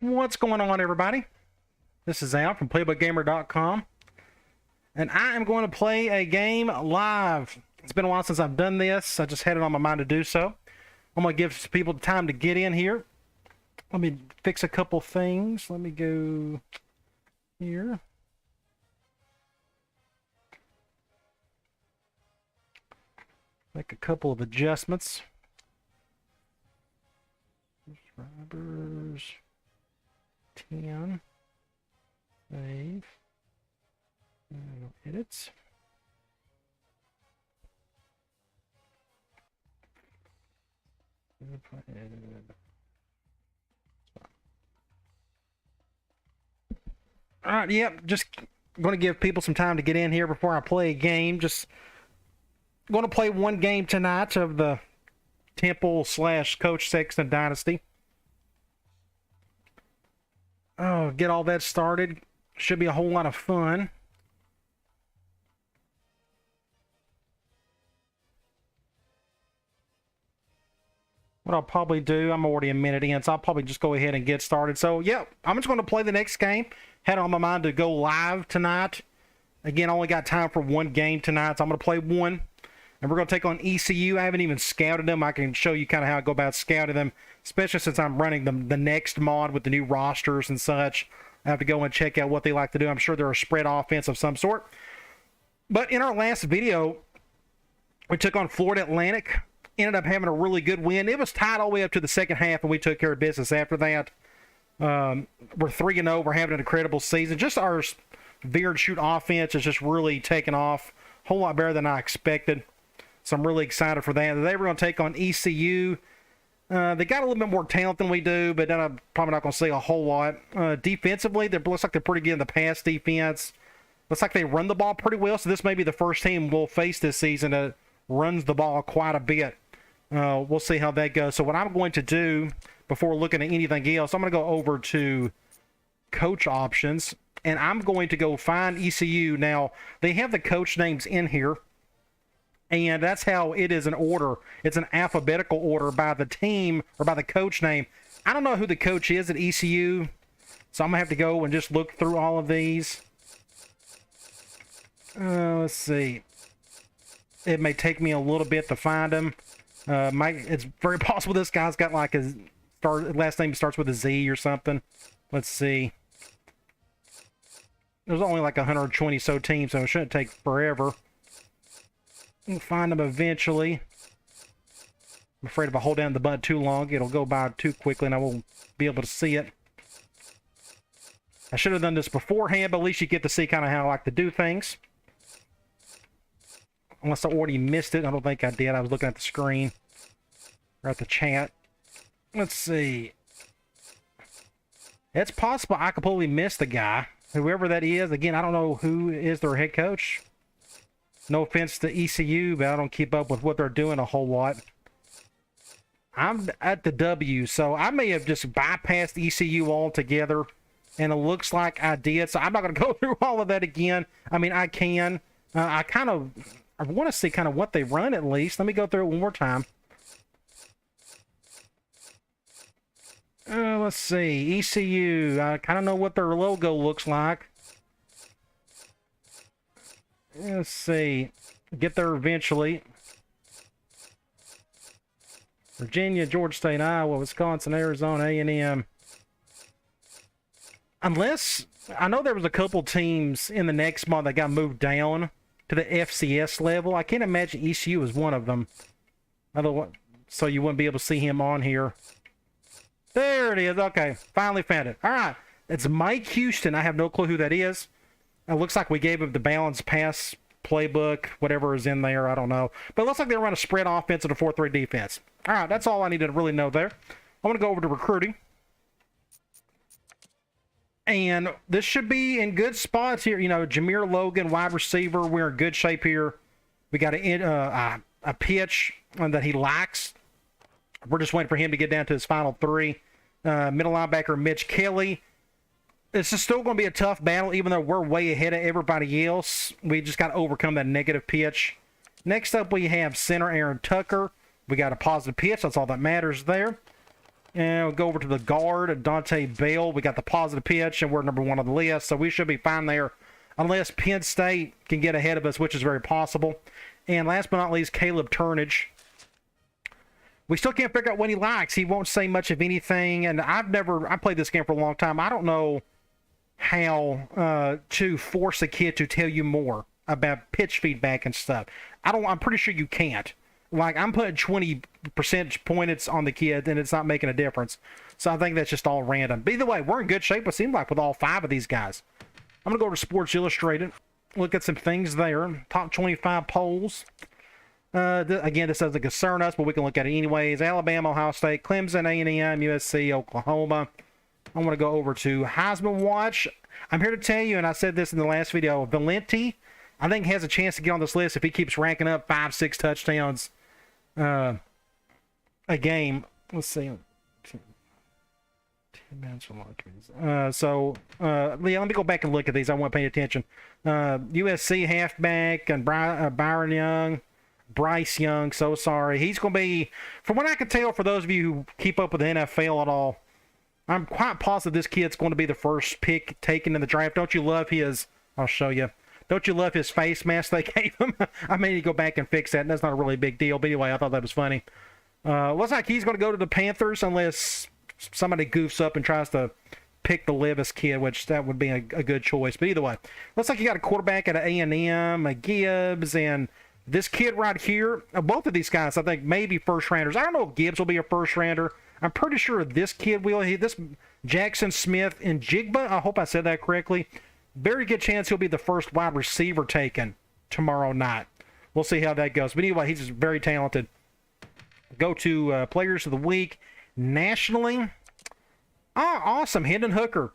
What's going on, everybody? This is Al from PlaybookGamer.com, and I am going to play a game live. It's been a while since I've done this. I just had it on my mind to do so. I'm going to give people time to get in here. Let me fix a couple things. Let me go here. Make a couple of adjustments. Subscribers. 10. Save. Edits. Alright, yep, just going to give people some time to get in here before I play a game. Just going to play one game tonight of the Temple/Coach Sexton Dynasty. Oh, get all that started. Should be a whole lot of fun. What I'll probably do, I'm already a minute in, so I'll probably just go ahead and get started. So, yeah, I'm just going to play the next game. Had it on my mind to go live tonight. Again, I only got time for one game tonight, so I'm going to play one. And we're going to take on ECU. I haven't even scouted them. I can show you kind of how I go about scouting them, especially since I'm running the Next Mod with the new rosters and such. I have to go and check out what they like to do. I'm sure they're a spread offense of some sort. But in our last video, we took on Florida Atlantic. Ended up having a really good win. It was tied all the way up to the second half, and we took care of business after that. We're 3-0. We're having an incredible season. Just our veer and shoot offense is just really taken off. A whole lot better than I expected. So I'm really excited for that. Today we're going to take on ECU. They got a little bit more talent than we do, but then I'm probably not going to say a whole lot. Defensively, it looks like they're pretty good in the pass defense. Looks like they run the ball pretty well, so this may be the first team we'll face this season that runs the ball quite a bit. We'll see how that goes. So what I'm going to do before looking at anything else, I'm going to go over to coach options, and I'm going to go find ECU. Now, they have the coach names in here. And that's how it is in order. It's an alphabetical order by the team or by the coach name. I don't know who the coach is at ECU, so I'm going to have to go and just look through all of these. Let's see. It may take me a little bit to find him. It's very possible this guy's got like his last name starts with a Z or something. Let's see. There's only like 120 so teams, so it shouldn't take forever. We'll find them eventually. I'm afraid if I hold down the button too long, it'll go by too quickly and I won't be able to see it. I should have done this beforehand, but at least you get to see kind of how I like to do things. Unless I already missed it. I don't think I did. I was looking at the screen. Or at the chat. Let's see. It's possible I completely missed the guy. Whoever that is. Again, I don't know who is their head coach. No offense to ECU, but I don't keep up with what they're doing a whole lot. I'm at the W, so I may have just bypassed ECU altogether, and it looks like I did, so I'm not going to go through all of that again. I mean, I can. I want to see kind of what they run at least. Let me go through it one more time. Let's see. ECU. I kind of know what their logo looks like. Let's see. Get there eventually. Virginia, Georgia State, Iowa, Wisconsin, Arizona, A&M. Unless, I know there was a couple teams in the next month that got moved down to the FCS level. I can't imagine ECU was one of them. Otherwise, so you wouldn't be able to see him on here. There it is. Okay, finally found it. All right. It's Mike Houston. I have no clue who that is. It looks like we gave him the balanced pass playbook, whatever is in there. I don't know. But it looks like they run a spread offense and a 4-3 defense. All right, that's all I needed to really know there. I'm going to go over to recruiting. And this should be in good spots here. You know, Jameer Logan, wide receiver. We're in good shape here. We got a pitch that he likes. We're just waiting for him to get down to his final three. Middle linebacker Mitch Kelly. This is still going to be a tough battle, even though we're way ahead of everybody else. We just got to overcome that negative pitch. Next up, we have center Aaron Tucker. We got a positive pitch. That's all that matters there. And we'll go over to the guard, Dante Bell. We got the positive pitch, and we're number 1 on the list, so we should be fine there, unless Penn State can get ahead of us, which is very possible. And last but not least, Caleb Turnage. We still can't figure out what he likes. He won't say much of anything, and I played this game for a long time. I don't know how to force a kid to tell you more about pitch feedback and stuff. I'm pretty sure you can't. Like, I'm putting 20 percentage points on the kid, and it's not making a difference. So I think that's just all random. But either way, we're in good shape, it seems like, with all 5 of these guys. I'm going to go to Sports Illustrated, look at some things there. Top 25 polls. Again, this doesn't concern us, but we can look at it anyways. Alabama, Ohio State, Clemson, A&M, USC, Oklahoma. I want to go over to Heisman Watch. I'm here to tell you, and I said this in the last video, Valenti, I think, has a chance to get on this list if he keeps ranking up 5-6 touchdowns a game. Let's see. 10 minutes for let me go back and look at these. I want to pay attention. USC halfback and Byron Young. Bryce Young, so sorry. He's going to be, from what I can tell, for those of you who keep up with the NFL at all, I'm quite positive this kid's going to be the first pick taken in the draft. Don't you love his, I'll show you, don't you love his face mask they gave him? I may need to go back and fix that, and that's not a really big deal. But anyway, I thought that was funny. Looks like he's going to go to the Panthers unless somebody goofs up and tries to pick the Levis kid, which that would be a good choice. But either way, looks like you got a quarterback at A&M, a Gibbs, and this kid right here. Both of these guys, I think, may be first rounders. I don't know if Gibbs will be a first rounder. I'm pretty sure this kid will. This Jackson Smith and Jigba, I hope I said that correctly. Very good chance he'll be the first wide receiver taken tomorrow night. We'll see how that goes. But anyway, he's just very talented. Go to Players of the Week. Nationally, awesome. Hendon Hooker.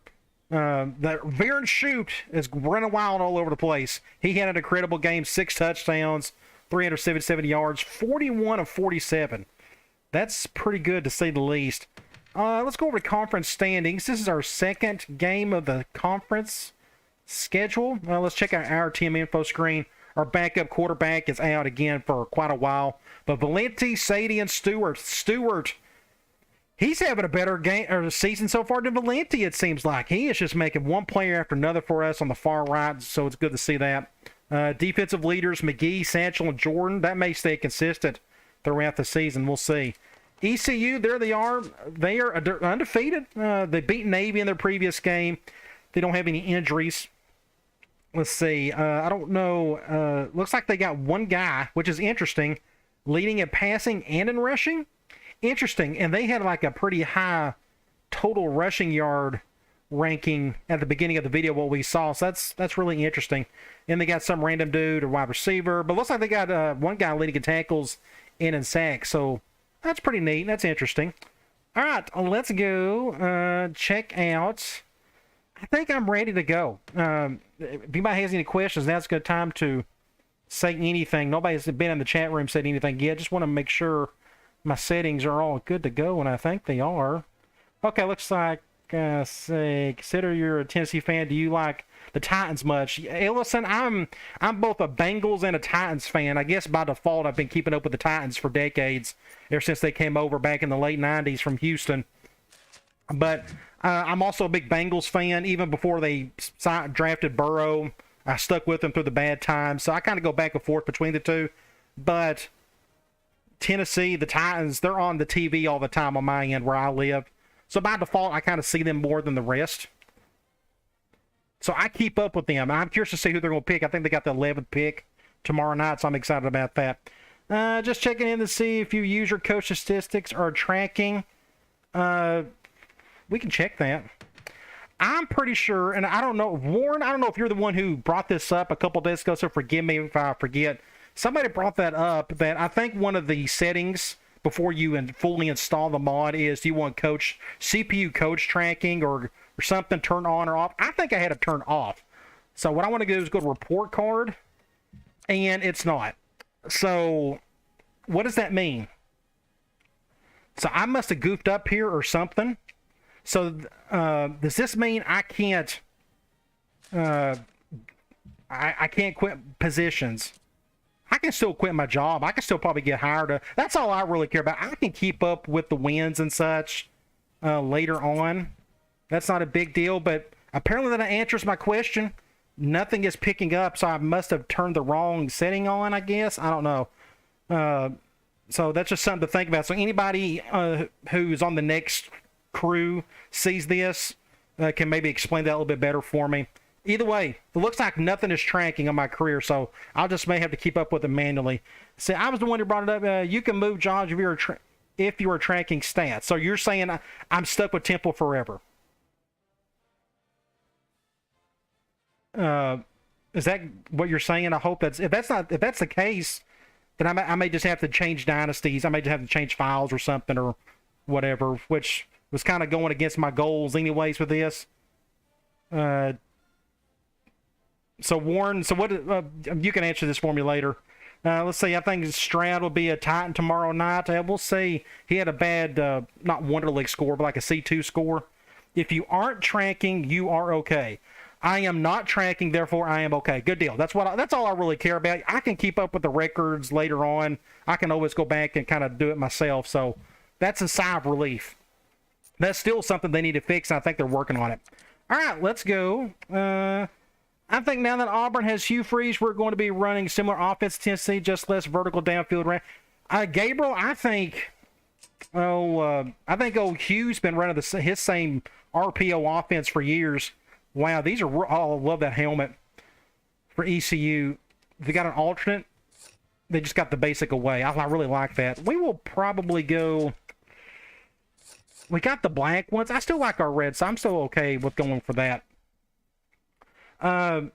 The Varen Shoot is running wild all over the place. He had an incredible game, 6 touchdowns, 377 yards, 41 of 47. That's pretty good to say the least. Let's go over to conference standings. This is our second game of the conference schedule. Let's check out our team info screen. Our backup quarterback is out again for quite a while. But Valenti, Sadie, and Stewart, he's having a better game or season so far than Valenti, it seems like. He is just making one player after another for us on the far right, so it's good to see that. Defensive leaders, McGee, Satchel, and Jordan, that may stay consistent throughout the season. We'll see. ECU, there they are. They are undefeated. They beat Navy in their previous game. They don't have any injuries. Let's see. I don't know. Looks like they got one guy, which is interesting, leading in passing and in rushing. Interesting. And they had like a pretty high total rushing yard ranking at the beginning of the video, what we saw. So that's really interesting. And they got some random dude or wide receiver. But looks like they got one guy leading in tackles and in sacks. So that's pretty neat. That's interesting. All right. Let's go check out. I think I'm ready to go. If anybody has any questions, now's a good time to say anything. Nobody's been in the chat room said anything yet. Just want to make sure my settings are all good to go, and I think they are. Okay, looks like, say, consider you're a Tennessee fan. Do you like the Titans much? Hey, listen, I'm both a Bengals and a Titans fan. I guess by default I've been keeping up with the Titans for decades, ever since they came over back in the late 90s from Houston. But I'm also a big Bengals fan. Even before they drafted Burrow, I stuck with them through the bad times. So I kind of go back and forth between the two. But Tennessee, the Titans, they're on the TV all the time on my end where I live. So by default, I kind of see them more than the rest. So I keep up with them. I'm curious to see who they're going to pick. I think they got the 11th pick tomorrow night, so I'm excited about that. Just checking in to see if you use your coach statistics or tracking. We can check that. I'm pretty sure, and I don't know, Warren, I don't know if you're the one who brought this up a couple days ago, so forgive me if I forget. Somebody brought that up, that I think one of the settings before you fully install the mod is, do you want CPU coach tracking or something turned on or off? I think I had it turned off. So what I want to do is go to report card, and it's not. So what does that mean? So I must have goofed up here or something. So does this mean I can't I can't quit positions? I can still quit my job. I can still probably get hired. That's all I really care about. I can keep up with the wins and such. later on. That's not a big deal, but apparently that answers my question. Nothing is picking up, so I must have turned the wrong setting on, I guess. I don't know. So that's just something to think about. So anybody who's on the next crew sees this can maybe explain that a little bit better for me. Either way, it looks like nothing is tracking on my career, so I just may have to keep up with it manually. See, I was the one who brought it up. You can move jobs if you are tracking stats. So you're saying I'm stuck with Temple forever. Is that what you're saying? I hope if that's the case, then I may just have to change dynasties. I may just have to change files or something or whatever, which was kind of going against my goals anyways with this. So Warren, so what? You can answer this for me later. Let's see. I think Stroud will be a Titan tomorrow night. We'll see. He had a bad, not Wonder League score, but like a C2 score. If you aren't tracking, you are okay. I am not tracking, therefore I am okay. Good deal. That's all I really care about. I can keep up with the records later on. I can always go back and kind of do it myself. So that's a sigh of relief. That's still something they need to fix, and I think they're working on it. All right, let's go. I think now that Auburn has Hugh Freeze, we're going to be running similar offense to Tennessee, just less vertical downfield. Gabriel, I think Hugh's been running his same RPO offense for years. Wow, these are I love that helmet for ECU. They got an alternate. They just got the basic away. I really like that. We will probably go. We got the black ones. I still like our red, so I'm still okay with going for that. I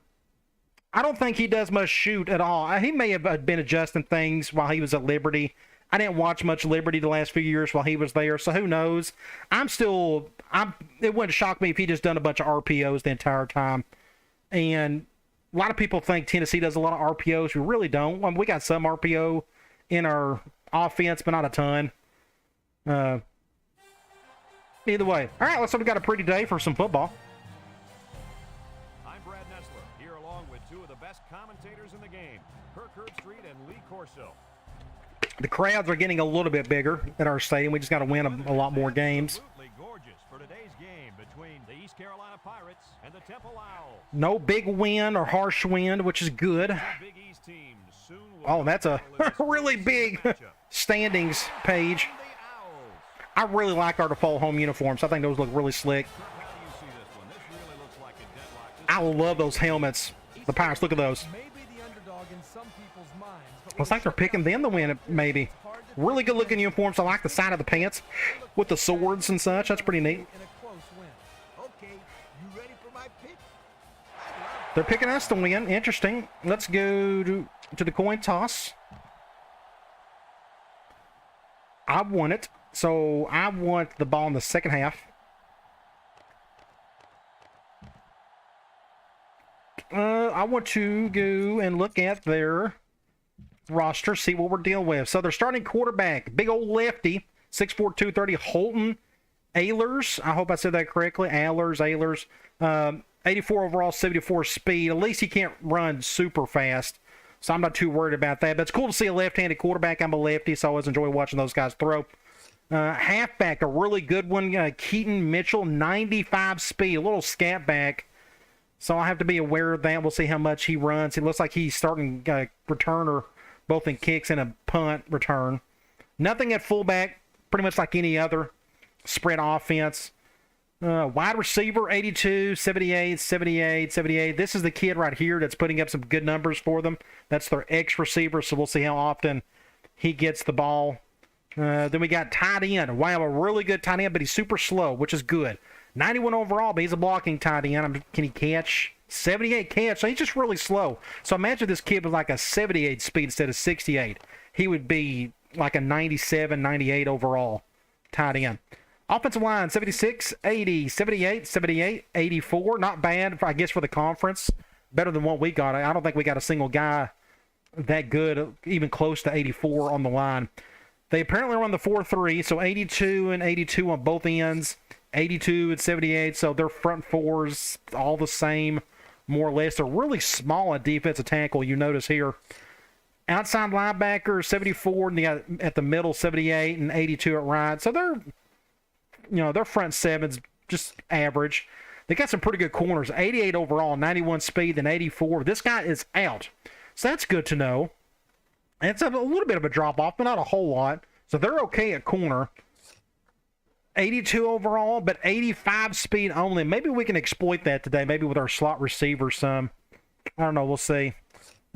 don't think he does much shoot at all. He may have been adjusting things while he was at Liberty. I didn't watch much Liberty the last few years while he was there, so who knows? It wouldn't shock me if he just done a bunch of RPOs the entire time. And a lot of people think Tennessee does a lot of RPOs. We really don't. We got some RPO in our offense, but not a ton. Either way. All right, let's say we got a pretty day for some football. I'm Brad Nessler, here along with two of the best commentators in the game, Kirk Herbstreit and Lee Corso. The crowds are getting a little bit bigger at our stadium. We just got to win a lot more games. Absolutely gorgeous for today's game between the East Carolina Pirates and the Temple Owls. No big wind or harsh wind, which is good. Big East team soon will Oh, that's a really big standings page. I really like our default home uniforms. I think those look really slick. How do you see this one? This really looks like a deadlock. I love those helmets. The Pirates, look at those. Looks like they're picking them to win, maybe. Really good looking uniforms. I like the side of the pants with the swords and such. That's pretty neat. Okay, you ready for my pick? They're picking us to win. Interesting. Let's go to the coin toss. I won it. So I want the ball in the second half. I want to go and look at their roster, see what we're dealing with. So they're starting quarterback, big old lefty, 6'4", 230, Holton Ahlers. I hope I said that correctly. Ahlers. 84 overall, 74 speed. At least he can't run super fast, so I'm not too worried about that. But it's cool to see a left-handed quarterback. I'm a lefty, so I always enjoy watching those guys throw. Halfback, a really good one, Keaton Mitchell, 95 speed, a little scat back. So I'll have to be aware of that. We'll see how much he runs. It looks like he's starting returner, both in kicks and a punt return. Nothing at fullback, pretty much like any other spread offense. Wide receiver, 82, 78, 78, 78. This is the kid right here that's putting up some good numbers for them. That's their ex-receiver, so we'll see how often he gets the ball. Then we got tight end. Wow, a really good tight end, but he's super slow, which is good. 91 overall, but he's a blocking tight end. Can he catch? 78 catch. So he's just really slow. So imagine this kid with like a 78 speed instead of 68. He would be like a 97, 98 overall tight end. Offensive line, 76, 80, 78, 78, 84. Not bad, I guess, for the conference. Better than what we got. I don't think we got a single guy that good, even close to 84 on the line. They apparently run the 4-3, so 82 and 82 on both ends. 82 and 78, so their front fours all the same, more or less. They're really small at defensive tackle, you notice here. Outside linebacker, 74, and they got at the middle, 78, and 82 at right. So they're their front seven's just average. They got some pretty good corners. 88 overall, 91 speed, then 84. This guy is out. So that's good to know. And it's a little bit of a drop-off, but not a whole lot. So they're okay at corner. 82 overall, but 85 speed only. Maybe we can exploit that today, maybe with our slot receiver some. I don't know. We'll see.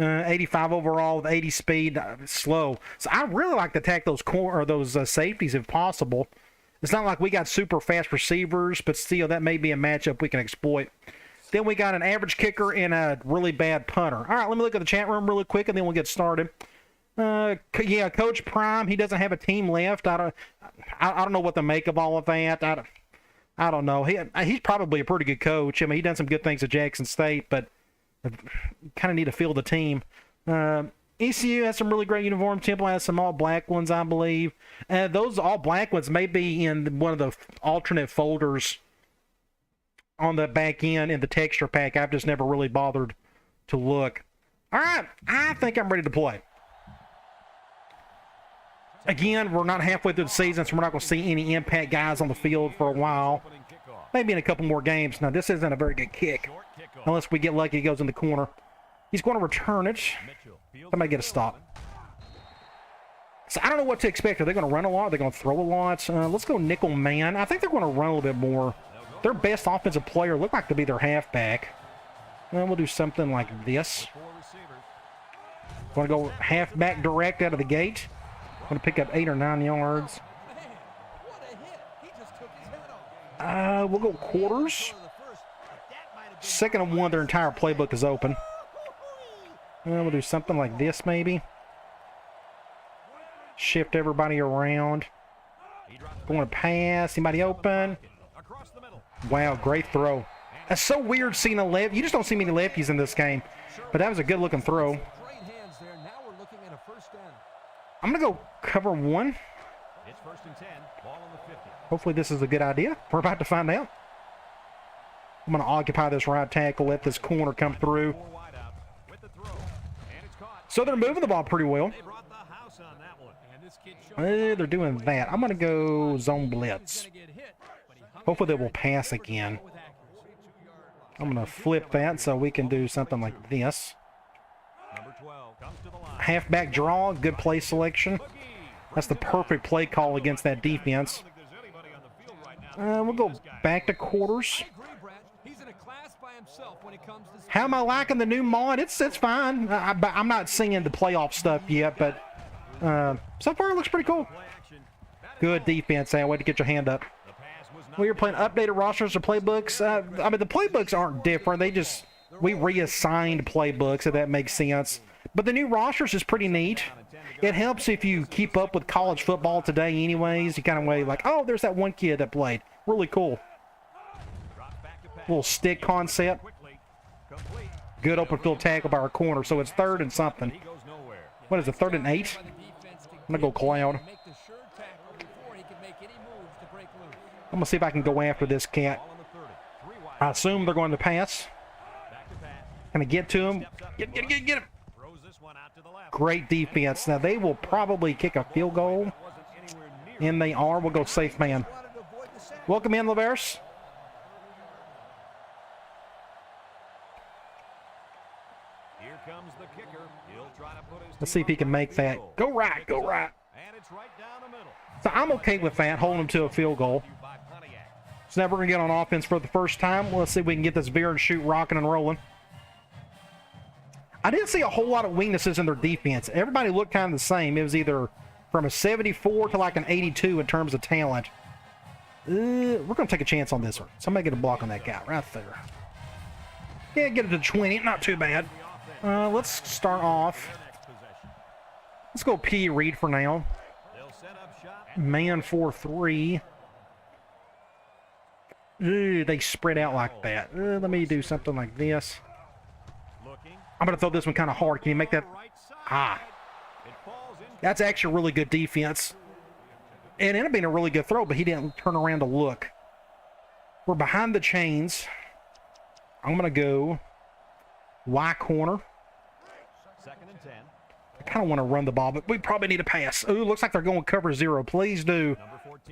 85 overall with 80 speed, slow. So I really like to attack those safeties if possible. It's not like we got super fast receivers, but still, that may be a matchup we can exploit. Then we got an average kicker and a really bad punter. All right, let me look at the chat room really quick, and then we'll get started. Yeah, Coach Prime, he doesn't have a team left. I don't know what to make of all of that. I don't know. He's probably a pretty good coach. I mean, he done some good things at Jackson State, but kind of need to field the team. ECU has some really great uniforms. Temple has some all-black ones, I believe. Those all-black ones may be in one of the alternate folders on the back end in the texture pack. I've just never really bothered to look. All right, I think I'm ready to play. Again, we're not halfway through the season, so we're not going to see any impact guys on the field for a while. Maybe in a couple more games. Now, this isn't a very good kick. Unless we get lucky, he goes in the corner. He's going to return it. Somebody get a stop. So I don't know what to expect. Are they going to run a lot? Are they going to throw a lot? Let's go nickel man. I think they're going to run a little bit more. Their best offensive player looked like to be their halfback. We'll do something like this. Going to go halfback direct out of the gate. Going to pick up 8 or 9 yards. We'll go quarters. 2nd and 1, their entire playbook is open. We'll do something like this maybe. Shift everybody around. Going to pass. Anybody open? Wow, great throw. That's so weird seeing a left. You just don't see many lefties in this game. But that was a good looking throw. I'm going to go cover 1. It's 1st and 10, ball on the 50. Hopefully this is a good idea. We're about to find out. I'm going to occupy this right tackle, let this corner come through. So they're moving the ball pretty well. They're doing that. I'm going to go zone blitz. Hopefully they will pass again. I'm going to flip that so we can do something like this. Halfback draw, good play selection. That's the perfect play call against that defense. We'll go back to quarters. How am I liking the new mod? It's fine. I'm not seeing the playoff stuff yet, but so far it looks pretty cool. Good defense, Sam. Way to get your hand up. We were playing updated rosters or playbooks. I mean, the playbooks aren't different. We reassigned playbooks, if that makes sense. But the new rosters is pretty neat. It helps if you keep up with college football today anyways. You kind of way like, oh, there's that one kid that played. Really cool. Little stick concept. Good open field tackle by our corner. So it's 3rd and something. What is it, 3rd and 8? I'm going to go Cloud. I'm going to see if I can go after this cat. I assume they're going to pass. Can I get to him? Get him. Great defense. Now, they will probably kick a field goal. And they are. We'll go safe man. Welcome in, Laveris. Here comes the kicker. He'll try to put his Let's see if he can make that. Go right, go right. And it's right down the middle. So I'm okay with that, holding him to a field goal. So now we're going to get on offense for the first time. Let's see if we can get this veer and shoot rocking and rolling. I didn't see a whole lot of weaknesses in their defense. Everybody looked kind of the same. It was either from a 74 to like an 82 in terms of talent. We're going to take a chance on this one. Somebody get a block on that guy right there. Yeah, get it to 20. Not too bad. Let's start off. Let's go P. Reed for now. Man 4-3. They spread out like that. Let me do something like this. I'm going to throw this one kind of hard. Can you make that? Ah. That's actually a really good defense. And it ended up being a really good throw, but he didn't turn around to look. We're behind the chains. I'm going to go Y corner. 2nd and 10. I kind of want to run the ball, but we probably need a pass. Ooh, looks like they're going cover 0. Please do.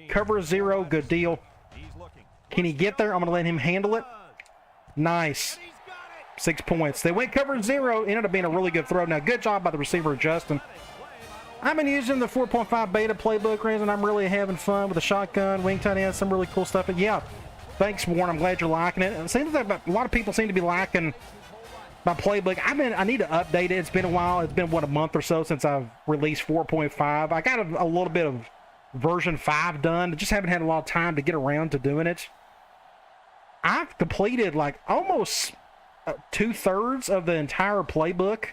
Cover 0, good deal. Can he get there? I'm going to let him handle it. Nice. 6 points. They went cover 0. Ended up being a really good throw. Now, good job by the receiver, Justin. I've been using the 4.5 beta playbook, and I'm really having fun with the shotgun, wing tight end, some really cool stuff. But yeah, thanks, Warren. I'm glad you're liking it. It seems like a lot of people seem to be liking my playbook. I need to update it. It's been a while. It's been, what, a month or so since I've released 4.5. I got a little bit of version 5 done. I just haven't had a lot of time to get around to doing it. I've completed like almost 2/3 of the entire playbook.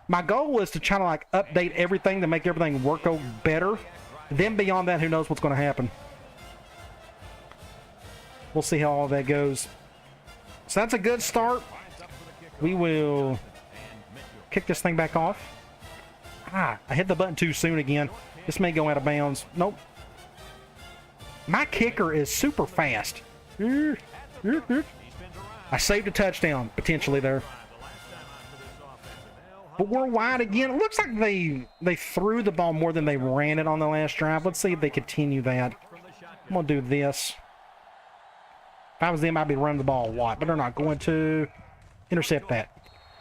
My goal is to try to like update everything to make everything work better. Then beyond that, who knows what's going to happen. We'll see how all that goes. So that's a good start. We will kick this thing back off. I hit the button too soon again. This may go out of bounds. Nope. My kicker is super fast. I saved a touchdown, potentially, there. But we're wide again. It looks like they threw the ball more than they ran it on the last drive. Let's see if they continue that. I'm going to do this. If I was them, I'd be running the ball a lot, but they're not going to. Intercept that.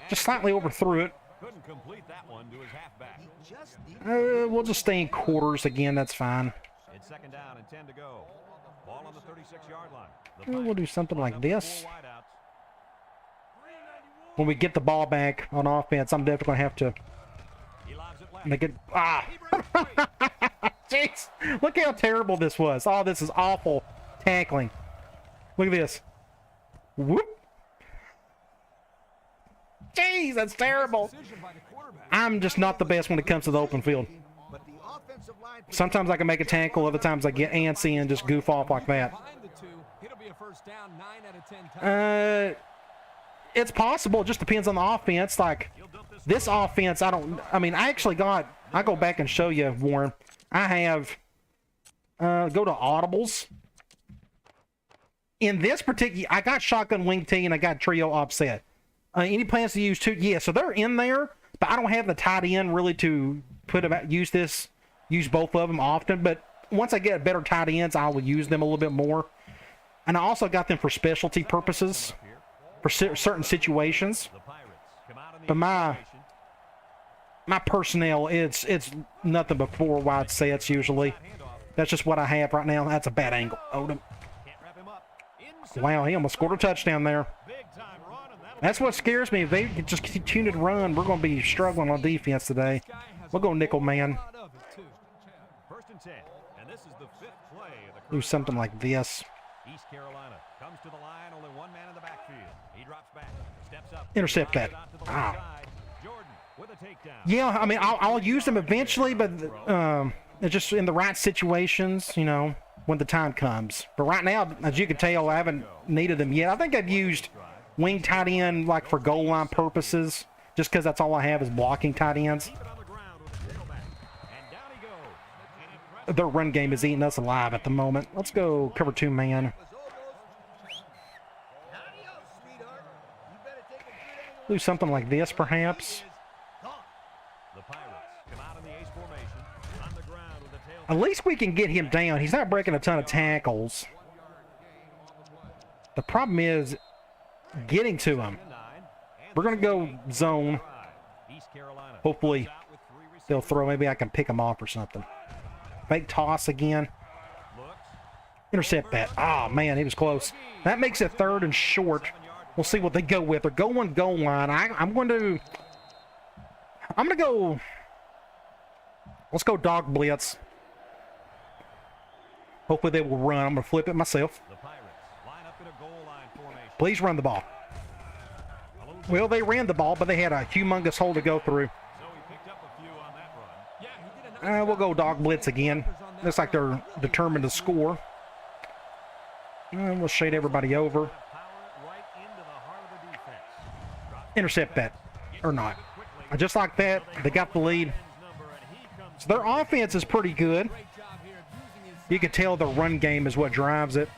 Just slightly overthrew it. Couldn't complete that one to his halfback. We'll just stay in quarters again. That's fine. It's 2nd down and 10 to go. Ball on the 36-yard line. We'll do something like this. When we get the ball back on offense, I'm definitely going to have to make it. Jeez. Look how terrible this was. Oh, this is awful tackling. Look at this. Whoop. Jeez, that's terrible. I'm just not the best when it comes to the open field. Sometimes I can make a tackle, other times I get antsy and just goof off like that. It's possible. It just depends on the offense. Like this offense, I go back and show you, Warren. I have go to audibles. In this particular, I got shotgun wing T and I got trio offset. Any plans to use 2? Yeah, so they're in there, but I don't have the tight end really to use both of them often. But once I get better tight ends, I will use them a little bit more. And I also got them for specialty purposes, for certain situations. But my personnel, it's nothing but 4 wide sets usually. That's just what I have right now. That's a bad angle. Odom. Wow, he almost scored a touchdown there. That's what scares me. If they just continue to run, we're going to be struggling on defense today. We'll go nickel man. 1st and 10, and this is the 5th play of the Do something like this. East Carolina comes to the line, only one man in the backfield. He drops back, steps up. Intercept that. Jordan with a takedown. Yeah, I mean, I'll use them eventually, but it's just in the right situations, you know, when the time comes. But right now, as you can tell, I haven't needed them yet. I think I've used wing tight end like for goal line purposes, just because that's all I have is blocking tight ends. Their run game is eating us alive at the moment. Let's go cover 2 man. Do something like this, perhaps. At least we can get him down. He's not breaking a ton of tackles. The problem is getting to him. We're going to go zone. Hopefully they'll throw. Maybe I can pick him off or something. Fake toss again. Intercept that. Oh, man, he was close. That makes it 3rd and short. We'll see what they go with. They're going goal line. I'm going to go. Let's go dog blitz. Hopefully they will run. I'm going to flip it myself. Please run the ball. Well, they ran the ball, but they had a humongous hole to go through. We'll go dog blitz again. Looks like they're determined to score. And we'll shade everybody over. Intercept that. Or not. Just like that, they got the lead. So their offense is pretty good. You can tell the run game is what drives it.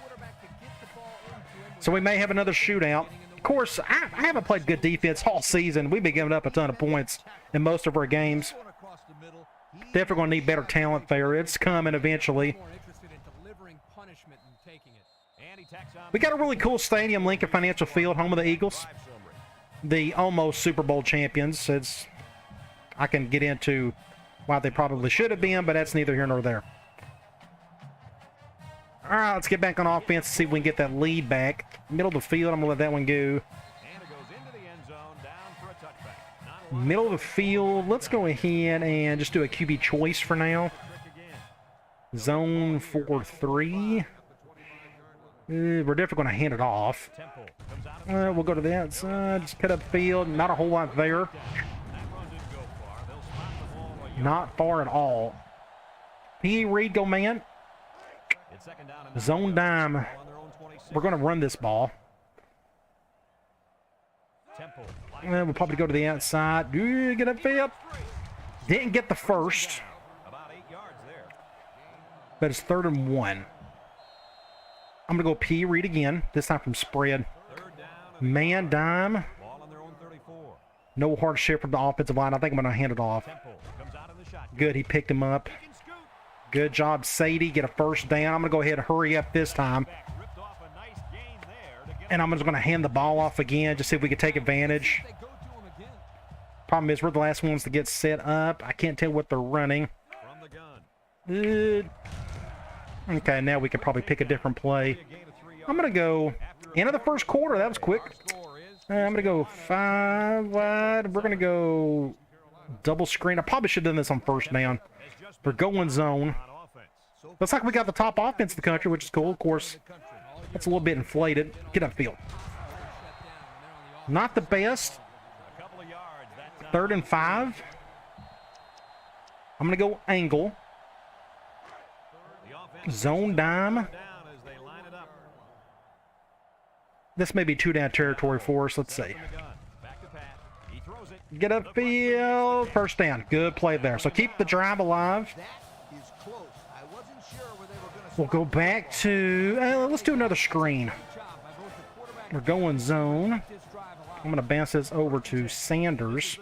So we may have another shootout. Of course, I haven't played good defense all season. We've been giving up a ton of points in most of our games. Definitely going to need better talent there. It's coming eventually. We got a really cool stadium, Lincoln Financial Field, home of the Eagles, the almost Super Bowl champions. I can get into why they probably should have been, but that's neither here nor there. All right, let's get back on offense and see if we can get that lead back. Middle of the field, I'm going to let that one go. Middle of the field, let's go ahead and just do a QB choice for now. Zone 4-3. We're definitely going to hand it off. We'll go to the outside, just cut up field. Not a whole lot there. Not far at all. P. Reed, go man. Zone dime. We're going to run this ball. We'll probably go to the outside. Get up field. Didn't get the first. But it's 3rd and 1. I'm going to go P. Reed again. This time from spread. Man dime. No hardship from the offensive line. I think I'm going to hand it off. Good. He picked him up. Good job, Sadie. Get a first down. I'm going to go ahead and hurry up this time. And I'm just going to hand the ball off again, just see if we can take advantage. Problem is, we're the last ones to get set up. I can't tell what they're running. Okay, now we can probably pick a different play. I'm going to go end of the first quarter. That was quick. I'm going to go 5 wide. We're going to go double screen. I probably should have done this on first down. We're going zone. Looks like we got the top offense in the country, which is cool. Of course, that's a little bit inflated. Get upfield. Not the best. 3rd and 5. I'm going to go angle. Zone dime. This may be 2-down territory for us. Let's see. Get upfield. First down. Good play there. So keep the drive alive. We'll go back to... let's do another screen. We're going zone. I'm going to bounce this over to Sanders.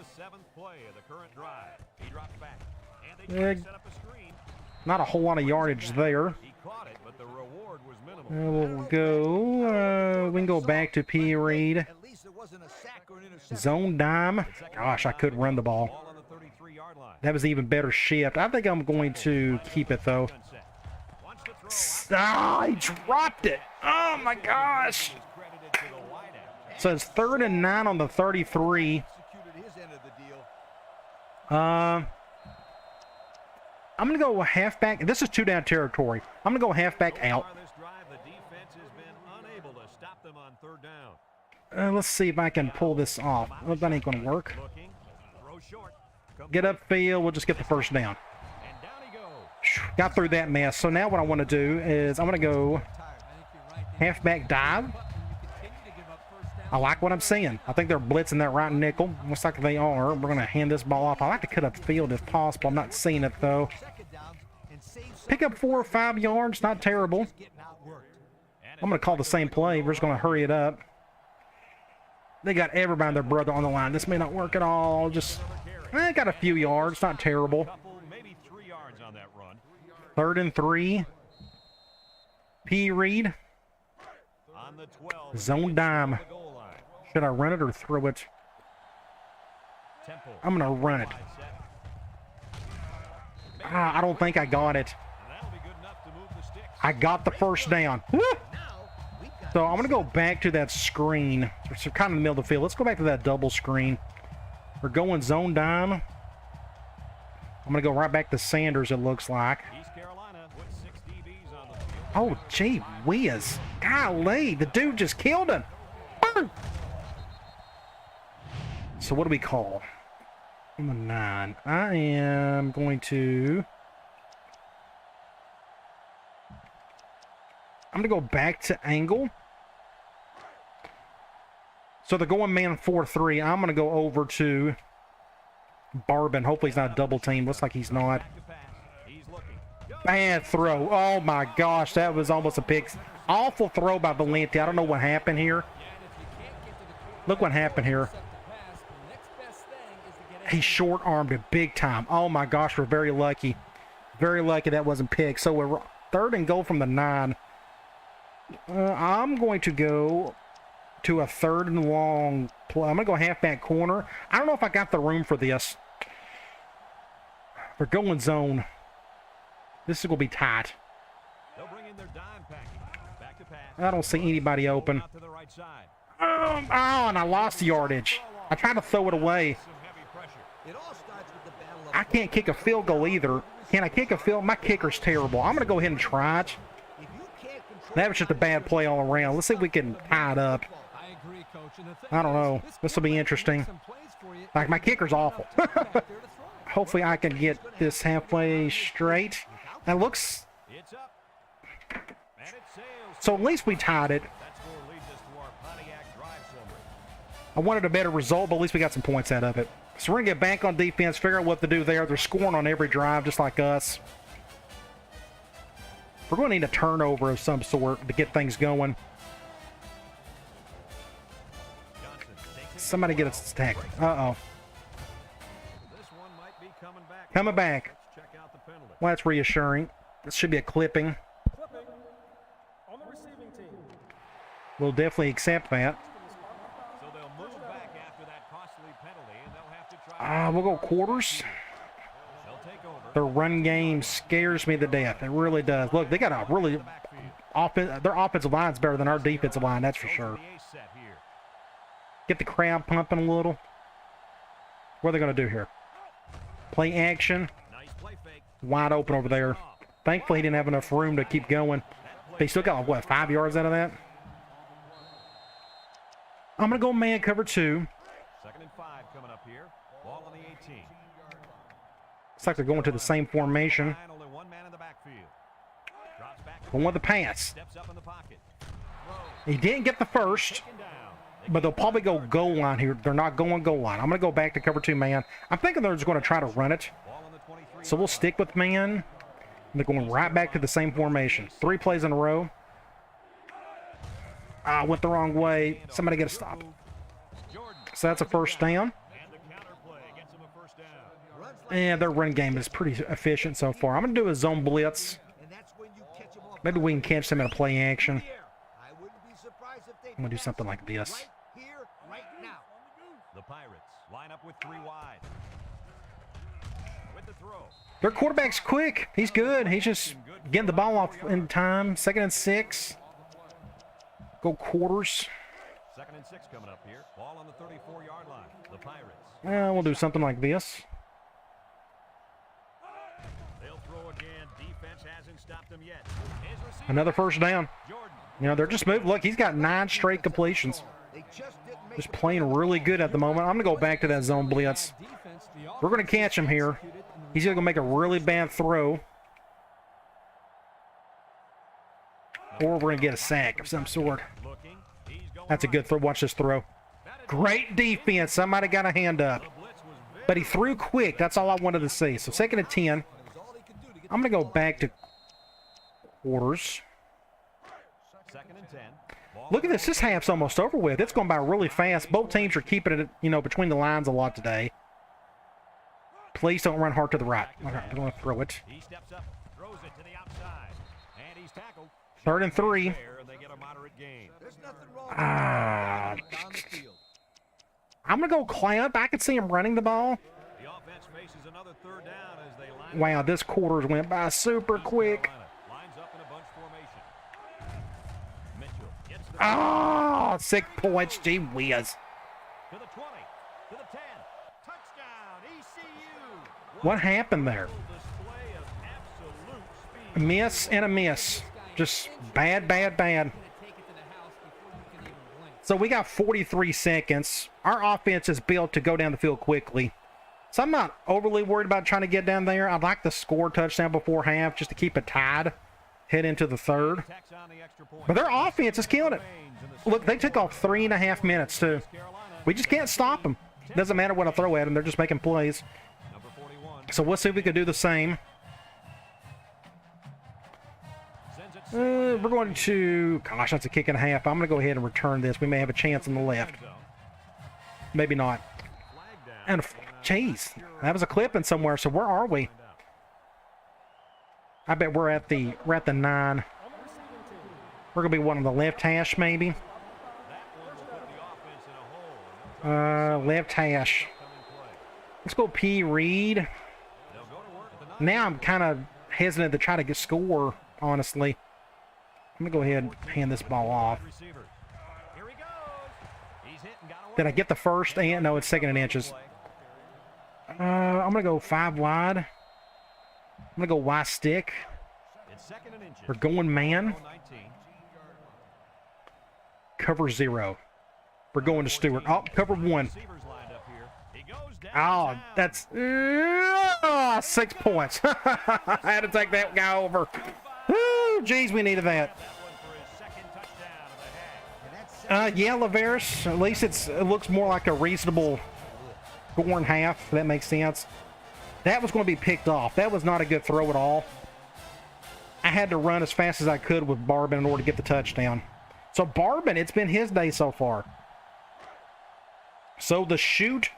Not a whole lot of yardage there. We'll go... we can go back to P. Reed. Zone dime. Gosh, I could run the ball. That was even better shift. I think I'm going to keep it, though. Ah, he dropped it. Oh, my gosh. So it's 3rd and 9 on the 33. I'm going to go halfback. This is 2-down territory. I'm going to go halfback out. Let's see if I can pull this off. Well, that ain't going to work. Get upfield. We'll just get the first down. Got through that mess. So now what I want to do is I'm going to go halfback dive. I like what I'm seeing. I think they're blitzing that right nickel. Looks like they are. We're going to hand this ball off. I like to cut up field if possible. I'm not seeing it, though. Pick up 4 or 5 yards. Not terrible. I'm going to call the same play. We're just going to hurry it up. They got everybody and their brother on the line. This may not work at all. Just got a few yards. Not terrible. 3rd and 3. P. Reed. Zone dime. Should I run it or throw it? I'm going to run it. I don't think I got it. I got the first down. Woo! So I'm going to go back to that screen. It's kind of in the middle of the field. Let's go back to that double screen. We're going zone dime. I'm going to go right back to Sanders, it looks like. Oh, gee whiz. Golly, the dude just killed him. So what do we call? I'm a 9. I am going to... I'm going to go back to angle. So they're going man 4-3. I'm going to go over to Barbin. Hopefully he's not a double team. Looks like he's not. Bad throw. Oh my gosh, that was almost a pick. Awful throw by Valenti. I don't know what happened here. Look what happened here. He short-armed it big time. Oh my gosh, we're very lucky. Very lucky that wasn't picked. So we're 3rd and goal from the 9. I'm going to go to a 3rd and long play. I'm going to go halfback corner. I don't know if I got the room for this. We're going zone. This is going to be tight. They'll bring in their dime package. Back to pass. I don't see anybody open. Out to the right side. Oh, and I lost the yardage. I tried to throw it away. Some heavy pressure. It all starts with the battle of I can't kick a field goal either. Can I kick a field? My kicker's terrible. I'm going to go ahead and try it. if you can't control That was just a bad play all around. Let's see if we can tie it up. I agree, Coach. And the thing I don't know. is, This will be interesting. some plays for you. Like, my kicker's awful. Hopefully I can get this halfway straight. That looks... It's up. And it sails. So at least we tied it. That score leads us to our Pontiac drive summary. I wanted a better result, but at least we got some points out of it. So we're going to get back on defense, figure out what to do there. They're scoring on every drive, just like us. We're going to need a turnover of some sort to get things going. Johnson takes it. Somebody get us tackled. Uh-oh. This one might be coming back. Coming back. Let's check out the penalty. Well, that's reassuring. This should be a clipping. Clipping on the receiving team. We'll definitely accept that. So they'll move back after that costly penalty, and they'll have to try. We'll go quarters. They'll take over. Their run game scares me to death. It really does. Look, they got a really... Their offensive line's better than our defensive line, that's for sure. The ace set here. Get the crowd pumping a little. What are they going to do here? Play action. Nice play fake. Wide open over there. Thankfully, he didn't have enough room to keep going. But he still got, what, 5 yards out of that? I'm going to go man cover 2. 2nd and 5 coming up here. Ball on the 18. Looks like they're going to the same formation. Line, only one man in the backfield. Drops back. Going with the pass. Steps up in the pocket. He didn't get the first, Taken down. but they'll probably go goal line here. They're not going goal line. I'm going to go back to cover 2 man. I'm thinking they're just going to try to run it. Ball on the 23. So we'll stick with man. They're going right back to the same formation. 3 plays in a row. Went the wrong way. Somebody get a stop. Jordan. So that's a first down. And the counter play gets him a first down. runs like And their run game is pretty efficient so far. I'm going to do a zone blitz. and that's when you catch them off Maybe we can catch them in a play action. here. I wouldn't be surprised if they I'm going to do something like this. right here, right now. The Pirates line up with 3 wide. With the throw. Their quarterback's quick. He's good. He's just getting the ball off in time. 2nd and 6. Go quarters. 2nd and 6 coming up here. Ball on the 34-yard line. The Pirates. We'll do something like this. They'll throw again. Defense hasn't stopped them yet. His receiver, Another first down. Jordan. You know, they're just moving. Look, he's got 9 straight completions. They just didn't make Just the playing really good at the moment. I'm going to go back to that zone blitz. We're going to catch him here. He's either going to make a really bad throw, or we're going to get a sack of some sort. Looking. He's going That's a good throw. Watch this throw. Great defense. Somebody got a hand up. The blitz was very But he threw quick. That's all I wanted to see. So 2nd and 10. I'm going to go back to quarters. 2nd and 10. Ball Look at this. This half's almost over with. It's going by really fast. Both teams are keeping it, you know, between the lines a lot today. Please don't run hard to the right. Okay, I don't want to throw it. He steps up, throws it to the outside, and he's tackled. 3rd and 3. There, and they get a moderate gain. There's nothing wrong with Ah, down the field. I'm going to go clamp. I could see him running the ball. The offense faces another 3rd down as they line Wow, this quarters went by super quick. lines up in a bunch formation. Mitchell gets the Oh, 6 points. Gee whiz. to the 20, to the 10. Touchdown, ECU. What happened there? Display of absolute speed. A miss and a miss. Just bad, bad, bad. So we got 43 seconds. Our offense is built to go down the field quickly. So I'm not overly worried about trying to get down there. I'd like to score a touchdown before half just to keep it tied. Head into the 3rd. Tacks on the extra point. But their offense is killing it. Look, they took off 3.5 minutes too. We just can't stop them. Doesn't matter what I throw at them. They're just making plays. Number 41 So we'll see if we can do the same. sends it We're going to... Gosh, that's a kick and a half. I'm going to go ahead and return this. We may have a chance on the left. zone. Maybe not. Flag down. And, jeez, that was a clipping somewhere. So where are we? I bet we're at the 9. On the receiving team. We're going to be one on the left hash, maybe. That one will put the offense in a hole. Left hash. Let's go P. Reed. They'll go to work at the Now I'm kind of hesitant to try to get score, honestly. I'm going to go ahead and hand this ball off. receivers. Here he goes. He's hit and got away. Did I get the first? And no, it's second and inches. I'm going to go 5 wide. I'm going to go Y stick. It's second and inches. We're going man. 19. Cover 0. We're going to Stewart. Oh, cover 1. Receivers lined up here. He goes Oh, downtown. that's 6 points. I had to take that guy over. Woo, geez, we needed that. That one for his second touchdown of the half. Yeah, Laveris. At least it looks more like a reasonable score and half. If that makes sense. That was going to be picked off. That was not a good throw at all. I had to run as fast as I could with Barbin in order to get the touchdown. So Barbin, it's been his day so far. So the shoot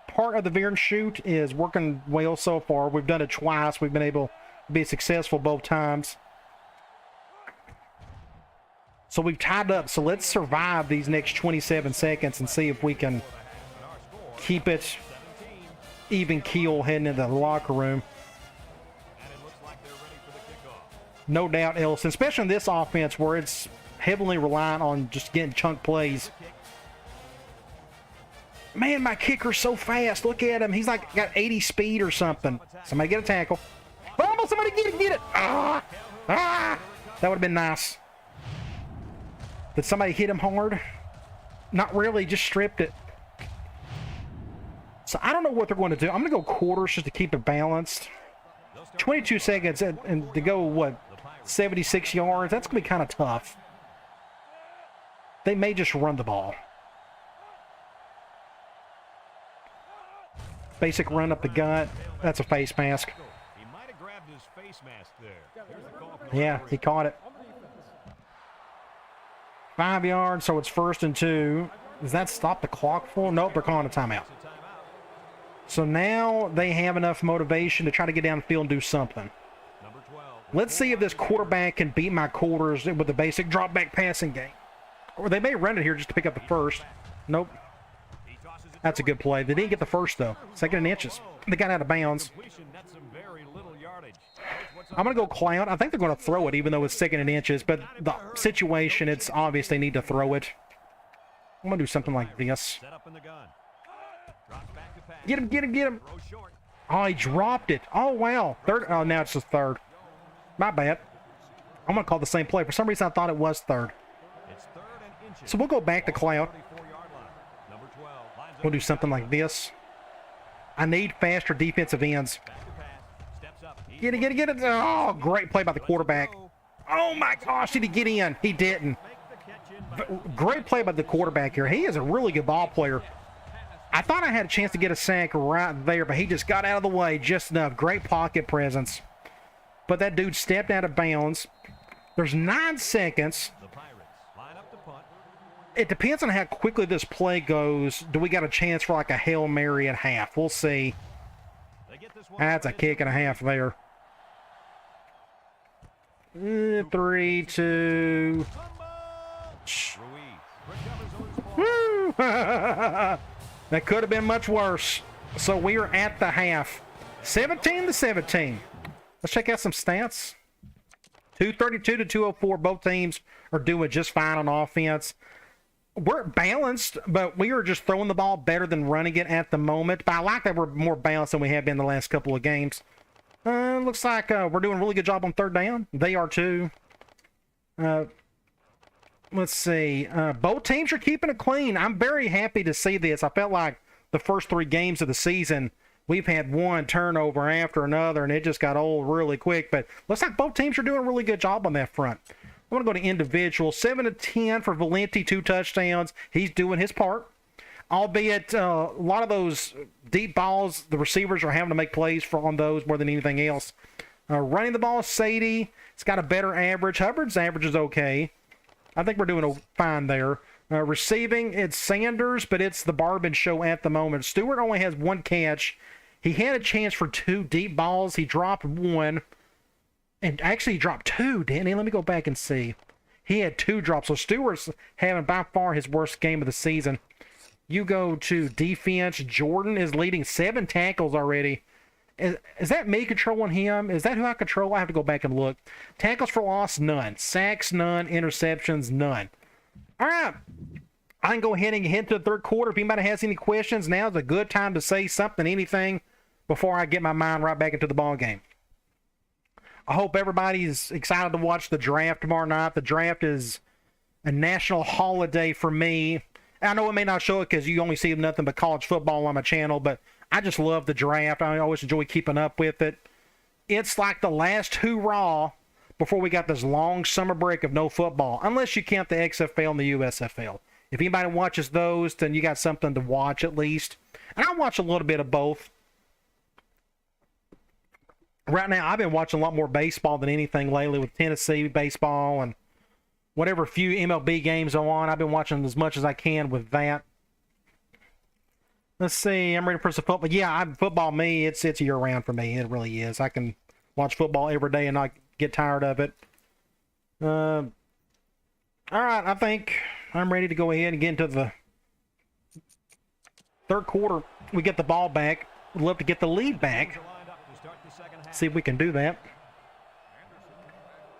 part of the Veer and shoot is working well so far. We've done it twice. We've been able to be successful both times. So we've tied up. So let's survive these next 27 seconds and see if we can keep it even keel heading into the locker room. And it looks like they're ready for the kickoff. No doubt, Ellison, especially in this offense where it's heavily reliant on just getting chunk plays. Man, my kicker's so fast. Look at him. He's like got 80 speed or something. Somebody get a tackle. Oh, somebody get it. Ah! That would have been nice. Did somebody hit him hard? Not really, just stripped it. So I don't know what they're going to do. I'm going to go quarters just to keep it balanced. 22 seconds and to go, what, 76 yards? That's going to be kind of tough. They may just run the ball. Basic run up the gut. That's a face mask. He might have grabbed his face mask there. Here's the call from the Yeah, referee. he caught it. 5 yards, so it's 1st and 2. Does that stop the clock for? Nope, they're calling a timeout. It's a timeout. So now they have enough motivation to try to get down the field and do something. Number 12. Let's see if this quarterback can beat my quarters with the basic drop back passing game. Or they may run it here just to pick up the first. Nope. He tosses it That's a good play. They didn't get the first, though. 2nd and inches. They got out of bounds. completion. That's some very little yardage. What's I'm going to go clown. I think they're going to throw it, even though it's 2nd and inches. But the situation, it's obvious they need to throw it. I'm going to do something like this. set up in the gun? Drops back to pass. Get him, get him, get him. Throw short. Oh, he dropped it. Oh, wow. Third. Oh, now it's the 3rd. My bad. I'm going to call the same play. For some reason, I thought it was 3rd. It's 3rd and inches. So we'll go back to clown. 34-yard line. Number 12 lines up We'll do something like this. I need faster defensive ends. back to pass. Steps up. He's Get it, get it, get it. Oh, great play by the quarterback. Oh, my gosh. Did he get in? He didn't. make the catch in by Great play by the quarterback here. He is a really good ball player. I thought I had a chance to get a sack right there, but he just got out of the way just enough. Great pocket presence. But that dude stepped out of bounds. There's 9 seconds. the Pirates. Line up to punt. It depends on how quickly this play goes. Do we got a chance for like a Hail Mary at half? We'll see. They get this one. That's a kick and a half there. 3, 2. Ruiz recovers on his ball. Woo! That could have been much worse. So we are at the half. 17-17. Let's check out some stats. 232 to 204. Both teams are doing just fine on offense. We're balanced, but we are just throwing the ball better than running it at the moment. But I like that we're more balanced than we have been the last couple of games. Looks like we're doing a really good job on 3rd down. They are too. Let's see. Both teams are keeping it clean. I'm very happy to see this. I felt like the first 3 games of the season, we've had one turnover after another, and it just got old really quick. But looks like both teams are doing a really good job on that front. I'm going to go to individual. 7 to 10 for Valenti, 2 touchdowns. He's doing his part. Albeit a lot of those deep balls, the receivers are having to make plays on those more than anything else. Running the ball, Sadie, it's got a better average. Hubbard's average is okay. I think we're doing fine there. Receiving, it's Sanders, but it's the Barbin show at the moment. Stewart only has 1 catch. He had a chance for 2 deep balls. He dropped 1. And actually, he dropped 2, didn't he? Let me go back and see. He had 2 drops. So Stewart's having by far his worst game of the season. You go to defense. Jordan is leading 7 tackles already. Is that me controlling him? Is that who I control? I have to go back and look. Tackles for loss, none. Sacks, none. Interceptions, none. All right. I can go ahead and head to the third quarter. If anybody has any questions, now's a good time to say something, anything, before I get my mind right back into the ball game. I hope everybody's excited to watch the draft tomorrow night. The draft is a national holiday for me. I know it may not show it because you only see nothing but college football on my channel, but I just love the draft. I always enjoy keeping up with it. It's like the last hoorah before we got this long summer break of no football, unless you count the XFL and the USFL. If anybody watches those, then you got something to watch at least. And I watch a little bit of both. Right now, I've been watching a lot more baseball than anything lately with Tennessee baseball and whatever few MLB games are on. I've been watching as much as I can with that. Let's see. I'm ready for some football. Yeah, football, me, it's year-round for me. It really is. I can watch football every day and not get tired of it. All right, I think I'm ready to go ahead and get into the third quarter. We get the ball back. We'd love to get the lead back. See if we can do that.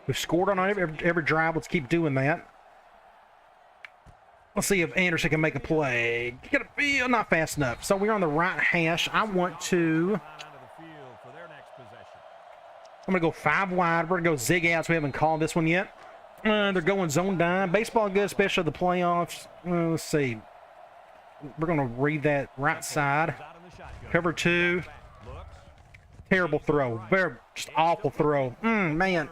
We've scored on every drive. Let's keep doing that. Let's see if Anderson can make a play. Get a feel, not fast enough. So we're on the right hash. I want to. I'm going to go 5 wide. We're going to go zig outs. We haven't called this one yet. They're going zone dime. Baseball good, especially the playoffs. Let's see. We're going to read that right side. Cover 2. Terrible throw. Very just awful throw. Man.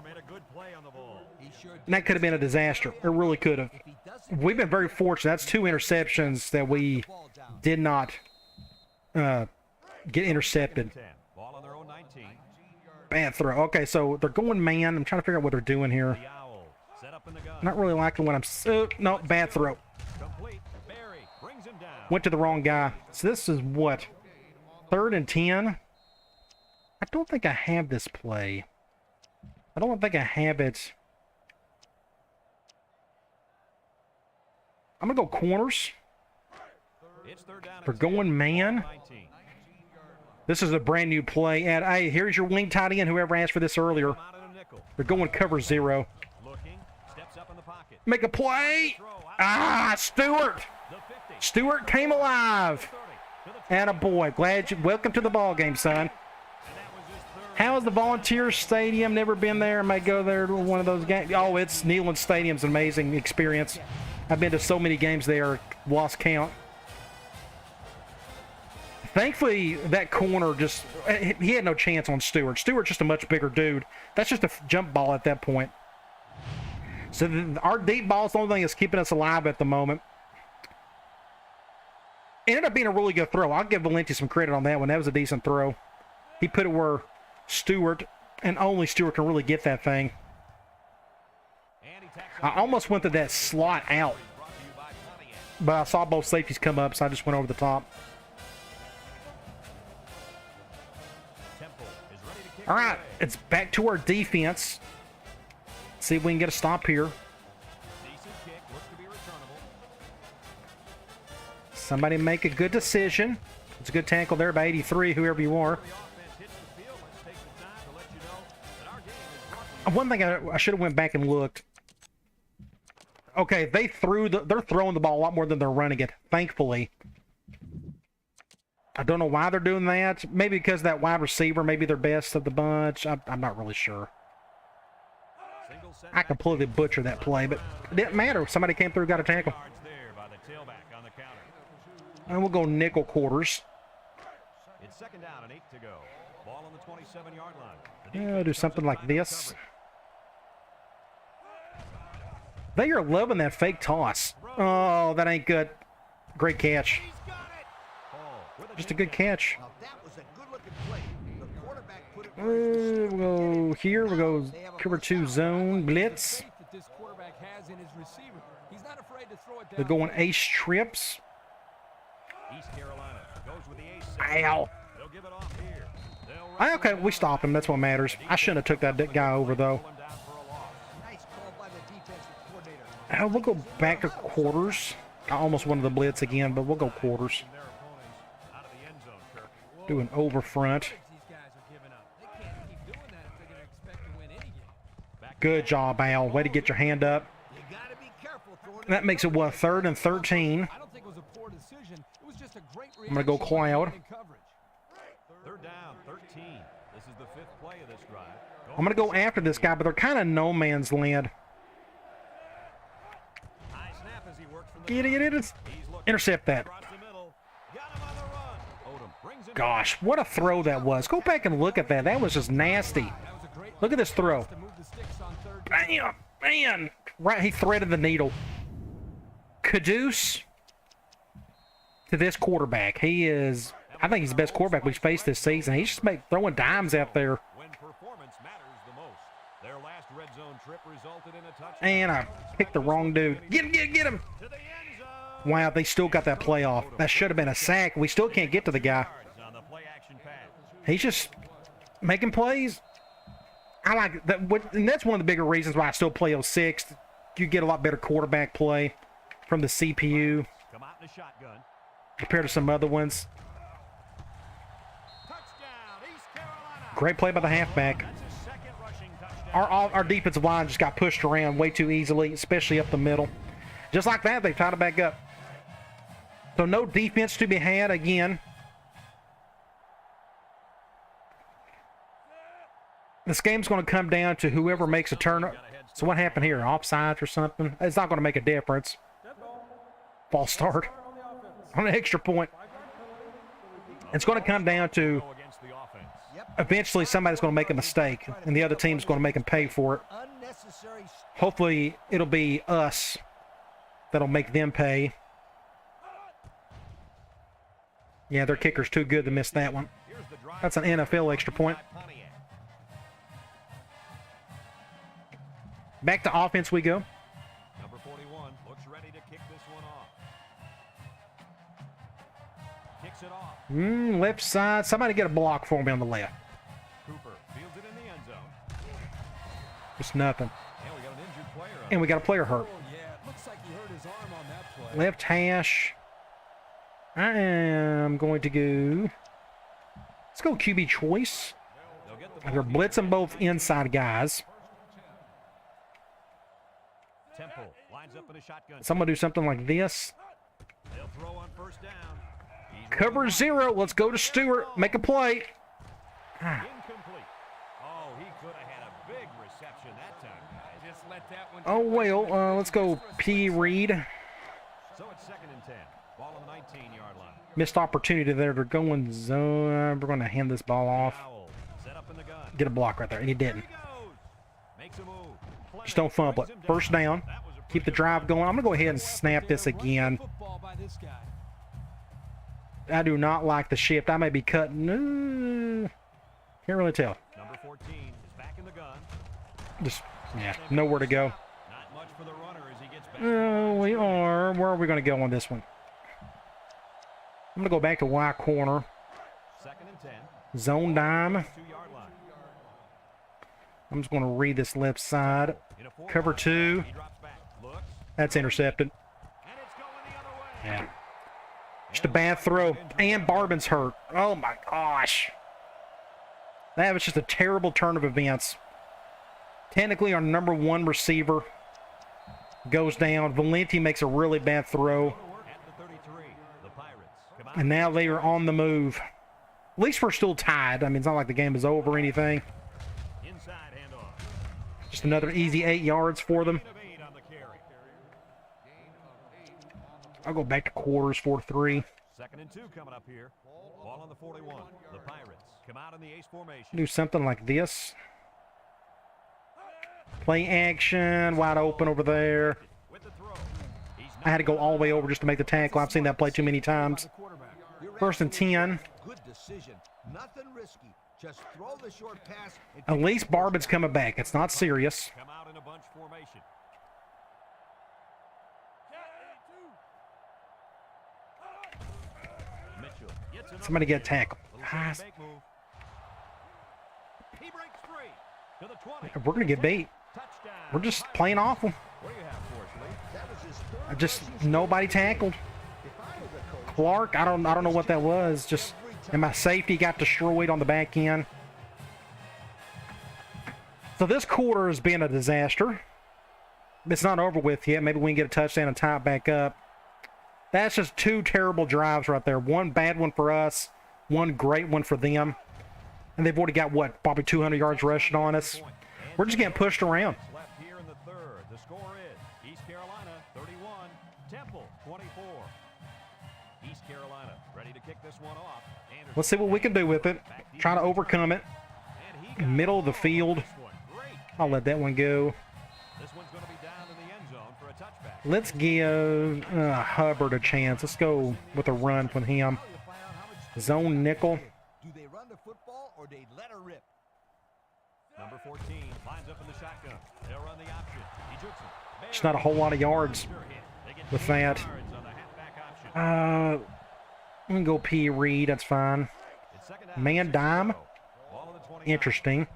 And that could have been a disaster. It really could have. We've been very fortunate. That's 2 interceptions that we did not get intercepted. Bad throw. Okay, so they're going man. I'm trying to figure out what they're doing here. Not really liking what I'm... no, bad throw. Went to the wrong guy. So this is what? 3rd and 10? I don't think I have this play. I don't think I have it. I'm going to go corners. We're going man. This is a brand new play. And hey, here's your wing tight end, whoever asked for this earlier. They're going cover 0. Make a play. Ah, Stewart. Stewart came alive. Attaboy. Glad you... Welcome to the ball game, son. How is the Volunteer Stadium? Never been there. I might go there to one of those games. Oh, it's Neyland Stadium's an amazing experience. I've been to so many games there, lost count. Thankfully, that corner just... He had no chance on Stewart. Stewart's just a much bigger dude. That's just a jump ball at that point. So our deep ball is the only thing that's keeping us alive at the moment. It ended up being a really good throw. I'll give Valenti some credit on that one. That was a decent throw. He put it where Stewart, and only Stewart, can really get that thing. I almost went to that slot out, but I saw both safeties come up, so I just went over the top. All right, it's back to our defense. See if we can get a stop here. Somebody make a good decision. It's a good tackle there by 83, whoever you are. One thing I should have went back and looked. Okay, they're throwing the ball a lot more than they're running it, thankfully. I don't know why they're doing that. Maybe because that wide receiver, maybe they're best of the bunch. I'm not really sure. I completely butchered that play, but it didn't matter. Somebody came through, got a tackle. And we'll go nickel quarters. It's 2nd down and 8 to go. Ball on the 27-yard line. Yeah, do something like this. They are loving that fake toss. Oh, that ain't good. Great catch. Just a good catch. We'll go here. We'll go cover 2 zone blitz. They're going ace trips. Ow. Okay, we stopped him. That's what matters. I shouldn't have took that guy over, though. We'll go back to quarters. I almost wanted the blitz again, but we'll go quarters. Their opponents out of the end zone, Kirk. Do an over front. These guys are giving up. They can't keep doing that if they're going to expect to win any game. Good job, Al. Way to get your hand up. You gotta be careful throwing That makes it, what, 3rd and 13? I don't think it was a poor decision. It was just a great reaction. I'm going to go Cloud. in coverage. Third down, 13. This is the 5th play of this drive. I'm going to go after this guy, but they're kind of no man's land. High snap as he works from the Get it. He's looking Intercept that. across the middle. Got him on the run. Odom brings him Gosh, what a throw that was. Go back and look at that. That was just nasty. That was a great Look at this throw. to move the sticks on 3rd down. Bam, man. Right, he threaded the needle. Caduce to this quarterback. He is, I think he's the best quarterback we've faced this season. He's just throwing dimes out there. when performance matters the most. Their last red zone trip resulted in a touchdown. And I picked the wrong dude. Get him. To the end zone. Wow, they still got that play off. That should have been a sack. We still can't get to the guy. Yards on the play action pass. He's just making plays. I like that, and that's one of the bigger reasons why I still play 06. You get a lot better quarterback play from the CPU Come out in a shotgun. compared to some other ones. Touchdown, East Carolina. Great play by the halfback. That's his 2nd rushing touchdown. Our defensive line just got pushed around way too easily, especially up the middle. Just like that, they tied it back up. So no defense to be had again. This game's going to come down to whoever makes a turn. So what happened here? Offsides or something? It's not going to make a difference. False start on an extra point. It's going to come down to Go against the offense. eventually somebody's going to make a mistake, and the other team's going to make them pay for it. unnecessary. Hopefully, it'll be us that'll make them pay. Yeah, their kicker's too good to miss that one. Here's the drive. That's an NFL extra point. By Pontiac. Back to offense we go. Number 41 looks ready to kick this one off. Kicks it off. Left side. Somebody get a block for me on the left. Cooper fields it in the end zone. Just nothing. And we got an injured player up. And we got a player hurt. Oh, yeah. It looks like he hurt his arm on that play. Left hash. I am going to go. Let's go QB choice. They'll get the They're ball. blitzing both inside guys. Temple lines up in a shotgun. So I'm going to do something like this. They'll throw on 1st down. He's Cover 0. Let's go to Stewart. Make a play. incomplete. Oh, he could have had a big reception that time, guys. Just let that one Oh, well, let's go P. Reed. So it's 2nd and 10. Ball on the 19-yard line. Missed opportunity there. They're going zone. We're going to hand this ball off. Powell set up in the gun. Get a block right there. And he Here didn't. he goes. Makes a move. Just don't fumble it. First down. That was a Keep the drive going. I'm going to go ahead and snap this again. Football by this guy. I do not like the shift. I may be cutting. Can't really tell. Number 14 is back in the gun. Just, yeah, nowhere to go. Not much for the runner as he gets back. We are. Where are we going to go on this one? I'm going to go back to Y corner. 2nd and 10. Zone dime. 2-yard line. I'm just going to read this left side. In a 4 Cover 2. He drops back. Looks. That's intercepted. And it's going the other way. Yeah. Just a bad throw. And Barbin's hurt. Oh my gosh. That was just a terrible turn of events. Technically, our number 1 receiver goes down. Valenti makes a really bad throw. At the 33, the Pirates come out. And now they are on the move. At least we're still tied. I mean, it's not like the game is over or anything. Inside handoff. Just another easy 8 yards for them. Gain of 8 on the carry. I'll go back to quarters, 4-3. 2nd and 2 coming up here. Ball on the 41. The Pirates come out in the ace formation. Do something like this. Play action, wide open over there. With the throw. He's I had to go all the way over just to make the tackle. I've seen that play too many times. You're 1st and 10. Good decision. Nothing risky. Just throw the short pass. And At least Barbin's coming back. It's not serious. come out in a bunch formation. Mitchell gets another Somebody get a hit. tackle. Little Ah, fake move. He breaks free to the 20. We're going to get beat. Touchdown. We're just playing awful. What do you have for us, Lee? Just nobody tackled. Clark, I don't know what that was. Just, and my safety got destroyed on the back end. So this quarter has been a disaster. It's not over with yet. Maybe we can get a touchdown and tie it back up. That's just two terrible drives right there. One bad one for us, one great one for them. And they've already got, what, probably 200 yards rushing on us. We're just getting pushed around. Left here in the third. The score is East Carolina 31, Temple 24. East Carolina ready to kick this one off. Anderson, Let's see what we can do with it. Try to overcome it. and he got Middle of the field. this one. Great. I'll let that one go. This one's going to be down in the end zone for a touchback. Let's give Hubbard a chance. Let's go with a run with him. Zone nickel. Do they run the football or they let her rip? Number 14 lines up in the shotgun. They'll run the option. He jukes him. It's not a whole lot of yards with that. Yards on the halfback option. We can go P. Reed. That's fine. It's second down, Man 6 to dime. go. Ball on the 29. Interesting.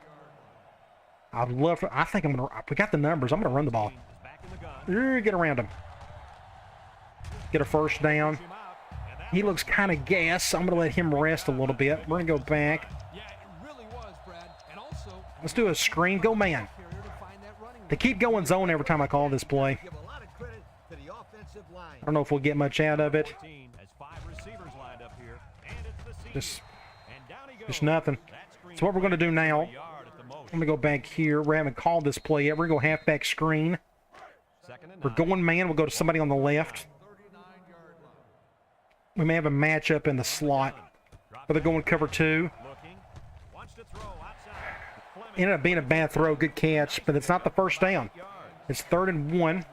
I'd love to, I think I'm going to, we got the numbers. I'm going to run the ball. Is back in the gun. Get around him. Get a first down. Him out, and that He looks kind of gas. I'm going to let him rest a little bit. We're going to go back. Yeah, it really was, Brad. And also, Let's do a screen. Go man. carrier to find that running They keep going zone every time I call this play. Give a lot of credit to the offensive line. I don't know if we'll get much out of it. 14 has 5 receivers lined up here, and it's the seam. Just, And down he goes. just nothing. That screen So what we're going to do now, a yard at the most. I'm going to go back here. We haven't called this play yet. We're going to go halfback screen. Second and We're 9. going man. We'll go to somebody on the left. We may have a matchup in the slot. But they're going cover 2. Looking. Wants to throw outside. Fleming. Ended up being a bad throw. Good catch. But it's not the first down. It's 3rd and 1.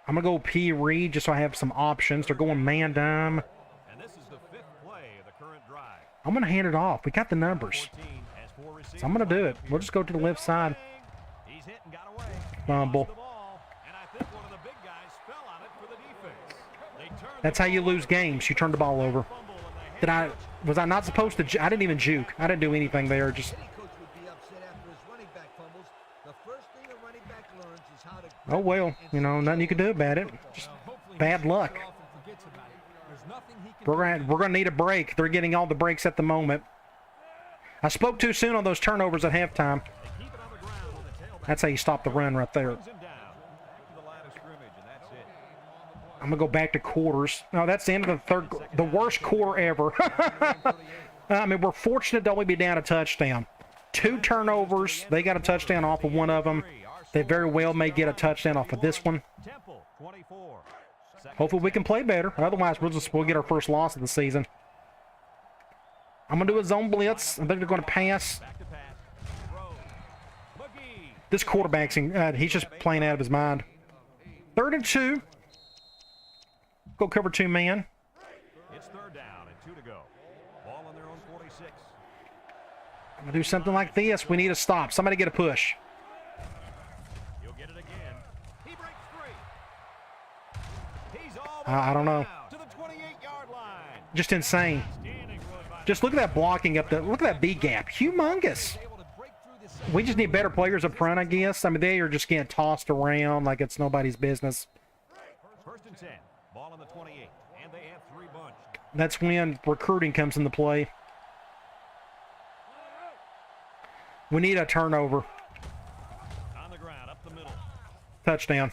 I'm going to go P. Reed just so I have some options. They're going man dime. And this is the 5th play of the current drive. I'm going to hand it off. We got the numbers. 14 has 4 receivers. So I'm going to do lined it. up here. We'll just go to the left side. He's hit and got away. Fumble. Lost the ball, and I think one of the big guys fell on it for the defense. They turned That's the how you ball lose over. games. You turn the ball over. Fumble, and they Did I? Was I not supposed to? I didn't even juke. I didn't do anything there. Just Any coach would be upset after his running back fumbles. The first thing a running back learns is how to. oh well. You know, nothing you can do about it. Just bad luck. We're gonna need a break. They're getting all the breaks at the moment. I spoke too soon on those turnovers at halftime. They keep it on the ground with the tailback. That's how you stop the run right there. Brings him down to the line of scrimmage, and that's it. I'm gonna go back to quarters. No, that's the end of the third. The worst quarter ever. I mean, we're fortunate to only be down a touchdown. 2 turnovers. They got a touchdown off of one of them. They very well may get a touchdown off of this one. Temple 24. Hopefully we can play better. Otherwise, we'll get our first loss of the season. I'm going to do a zone blitz. I think they're going to pass. Back to pass. Throws. McGee. This quarterback's he's just playing out of his mind. 3rd and 2. Go cover 2 man. It's 3rd down and 2 to go. Ball on their own 46. I'm going to do something like this. We need a stop. Somebody get a push. He'll get it again. He breaks free. He's all the I don't way know. down to the 28-yard line. Just insane. Standing run by Just look at that blocking up there. Look at that B gap. Humongous. We just need better players up front, I guess. I mean, they are just getting tossed around like it's nobody's business. 1st and 10. Ball on the 28. And they have 3 bunched. That's when recruiting comes into play. We need a turnover. On the ground, up the middle. Touchdown.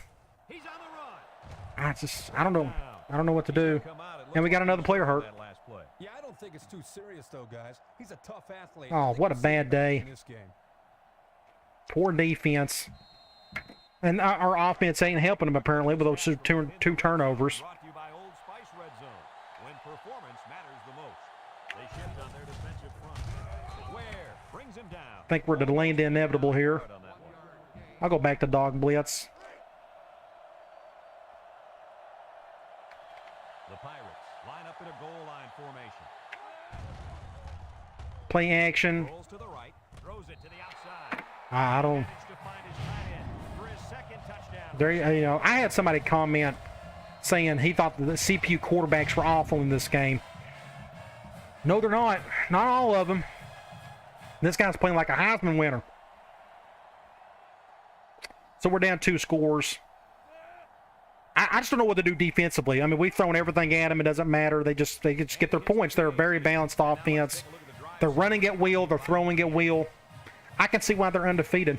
He's on the run. I don't know. I don't know what to do. And we got another player hurt. That last play. Yeah, I don't think it's too serious, though, guys. He's a tough athlete. Oh, what a bad day. In this game. Poor defense. And our offense ain't helping them, apparently, with those two turnovers. Brought to you by Old Spice Red Zone. When performance matters the most. They shift on their defensive front. Ware brings him down. I think we're delaying the inevitable here. On that one. I'll go back to dog blitz. The Pirates line up in a goal line formation. Play action. Rolls to the right, throws it to the outside. I don't. Managed to find his tight end for his 2nd touchdown. There, you know, I had somebody comment saying he thought the CPU quarterbacks were awful in this game. No, they're not. Not all of them. This guy's playing like a Heisman winner. So we're down 2 scores. I just don't know what to do defensively. I mean, we've thrown everything at them. It doesn't matter. They just get their points. They're a very balanced offense. They're running at will. They're throwing at will. I can see why they're undefeated.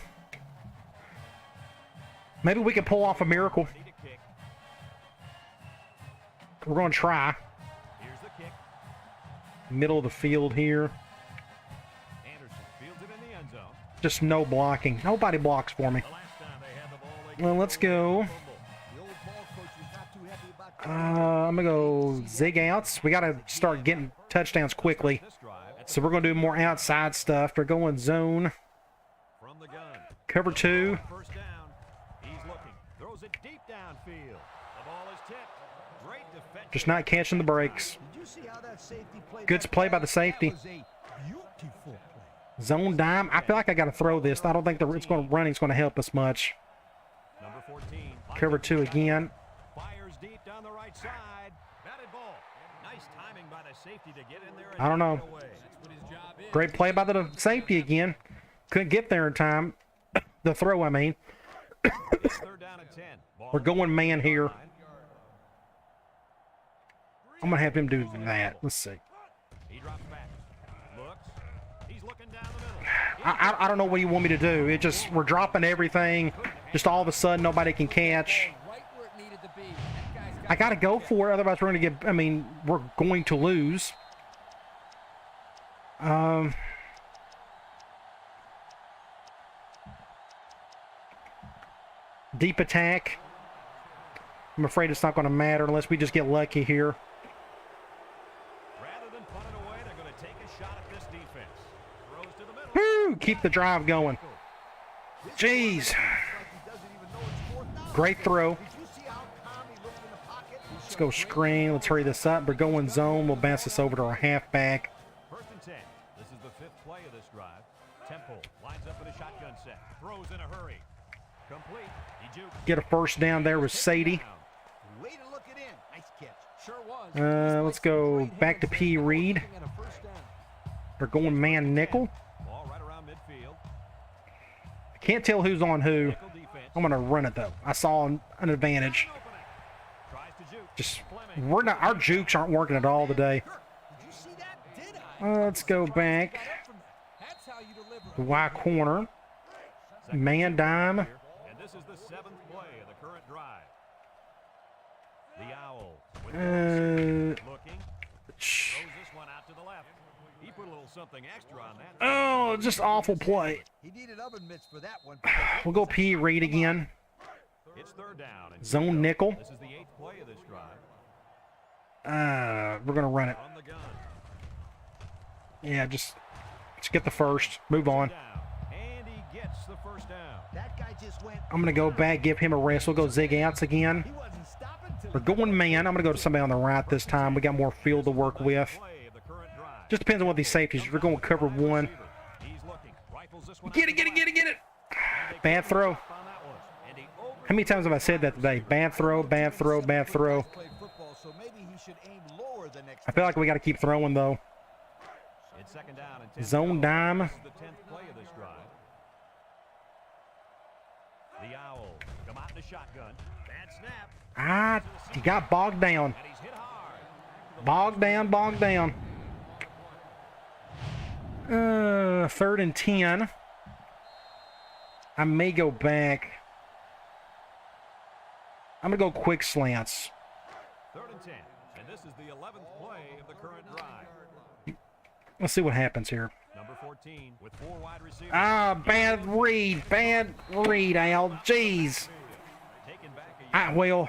Maybe we can pull off a miracle. We're going to try. Here's the kick. Middle of the field here. Anderson fields it in the end zone. Just no blocking. Nobody blocks for me. The last time they had the ball, they Well, let's go. The old ball coach was not too happy about I'm going to go zig outs. We got to start getting touchdowns quickly. this drive. So we're going to do more outside stuff. They're going zone. From the gun. Cover 2. First down. He's looking. Throws it deep downfield. The ball is tipped. Great defense. Just not catching the breaks. Did you see how that safety played? Good play by the safety. That was a beautiful play. Zone dime. I feel like I got to throw this. I don't think running's going to help us much. Number 14. Cover 2 again. Fires deep down the right side. Batted ball. Nice timing by the safety to get in there. And I don't know. get away. That's what his job is. Great play by the safety again. Couldn't get there in time. The throw, I mean. It's third down and 10. Ball We're going man here. I'm going to have him do that. Let's see. He drops back. Looks. He's looking down the middle. I don't know what you want me to do. It just, we're dropping everything. Just all of a sudden, nobody can catch. Right where it needed to be. That guy's I got to go for it. Otherwise, we're going to get, I mean, we're going to lose. Deep attack. I'm afraid it's not going to matter unless we just get lucky here. Rather than punt it away, they're going to take a shot at this defense. Throws to the middle. Woo! Keep the drive going. Jeez. Like he doesn't even know it's fourth down. Great throw. Did you see how calm he looked in the pocket? Let's go screen. Let's hurry this up. We're going zone. We'll bounce this over to our halfback. First and 10. This is the 5th play of this drive. Temple lines up in a shotgun set. Throws in a hurry. Complete. He jukes. Get a first down there with Sadie. Way to look it in. Nice catch. sure was. Let's go back to P. Reed. They're going man nickel. Ball right around midfield. I can't tell who's on who. Nickel defense. I'm going to run it, though. I saw an advantage. Tries to juke. Just, Fleming. we're not, our jukes aren't working at all today. Did you see that? Did I? Let's go back. That's how you deliver. The Y corner. Man dime. And this is the 7th play of the current drive. The Owls. With looking. Throws this one out to the left. He put a little something extra on that. Oh, just awful play. He needed oven mitts for that one. We'll go P. Reed again. It's third down. And Zone nickel. this is the 8th play of this drive. We're going to run it. From the gun. Yeah, just get the first. Move on. Down. And he gets the first down. That guy just went. I'm going to go back, give him a rest. We'll go zig outs again. He wasn't stopping till We're going man. I'm going to go to somebody on the right this time. We got more field to work with. Play of the current drive. Just depends on what these safeties. We're going cover one. He's looking. Rifles this one Get out it, to get the it, get it, get it. left. Bad throw. On that one. And he over- How many times have I said that today? Bad throw, bad throw, bad throw. play football, so maybe he should aim lower the next I feel like we got to keep throwing, though. It's second down and 10. Zone dime. This is the 10th play of this drive. The Owls come out in the shotgun. Bad snap. Ah, he got bogged down. And he's hit hard. Bogged down, bogged down. 3rd and 10. I may go back. I'm going to go quick slants. 3rd and 10. And this is the 11th play of the current drive. Let's see what happens here. Number 14 with 4 wide receivers. Bad read. Bad read, Al. Jeez. Taken back a Well,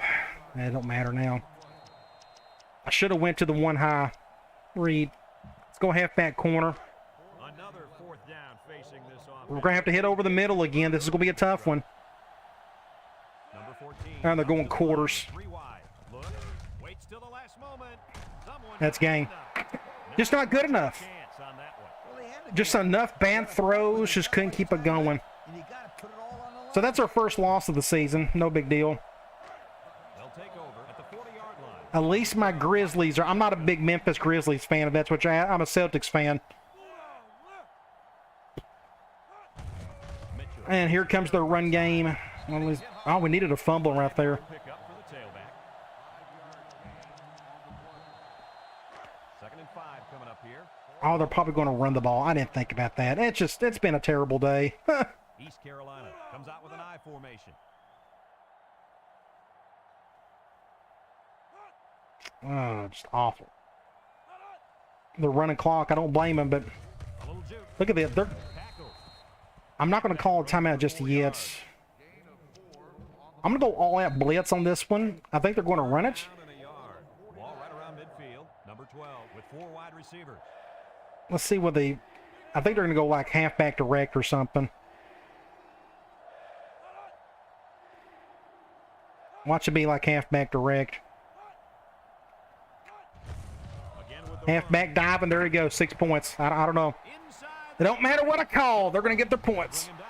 it don't matter now. I should have went to the one high read. Let's go halfback corner. Another 4th down facing this offense. We're going to have to hit over the middle again. This is going to be a tough one. Number 14. And they're going quarters. 3 wide. Look. Waits till the last moment. Someone That's game. Just not good enough. chance on that one. Well, they had to Just enough bad throws. Just couldn't keep it going. and you got to put it all on the line. So that's our first loss of the season. No big deal. They'll take over at the 40-yard line. At least my Grizzlies are. I'm not a big Memphis Grizzlies fan, if that's what I'm a Celtics fan. Mitchell. And here comes their run game. Oh, we needed a fumble right there. Pick up for the tailback. 2nd and 5 coming up here. Oh, they're probably going to run the ball. I didn't think about that. It's been a terrible day. East Carolina comes out with an I formation. Oh, just awful. They're running clock. I don't blame them, but A little juke. look at that. Tackle. I'm not going to call a timeout just yet. I'm going to go all out blitz on this one. I think they're going to run it. Down in a yard. Ball right around midfield. Number 12 with 4 wide receivers. Let's see what they... I think they're going to go like halfback direct or something. Watch it be like halfback direct. Again with the Halfback dive, and there you go. 6 points. I don't know. inside. It don't matter what I call. They're going to get their points. Bring him down.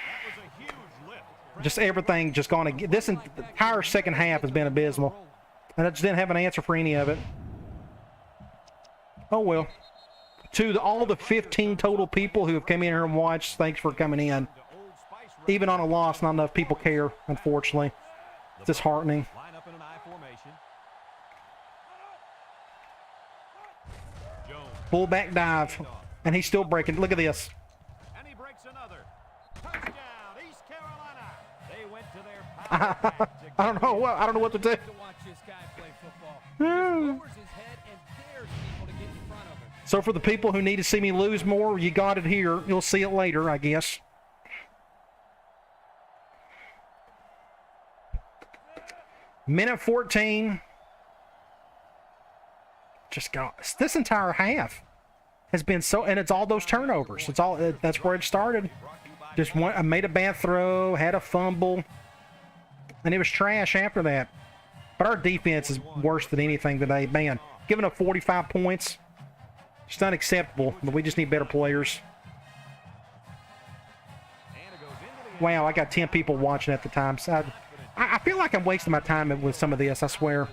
That was a huge lift. Just everything just going to... This entire second half has been abysmal. And I just didn't have an answer for any of it. Oh, well. To all the 15 total people who have come in here and watched, thanks for coming in. The Old Spice Even on a loss, not enough people care, unfortunately. It's disheartening. line up in an I formation. Jones. Fullback dive. And he's still breaking. Look at this. And he breaks another. Touchdown, East Carolina. They went to their power back to I don't know. Well, I don't know what to do. To watch this guy play football. He just lowers his head and dares people to get in front of him. So for the people who need to see me lose more, you got it here. You'll see it later, I guess. Minute 14. Just got this entire half has been so, and it's all those turnovers. It's all that's where it started. Just one, I made a bad throw, had a fumble, and it was trash after that. But our defense is worse than anything today, man. Giving up 45 points, it's unacceptable. But we just need better players. Wow, I got 10 people watching at the time. So I feel like I'm wasting my time with some of this, I swear.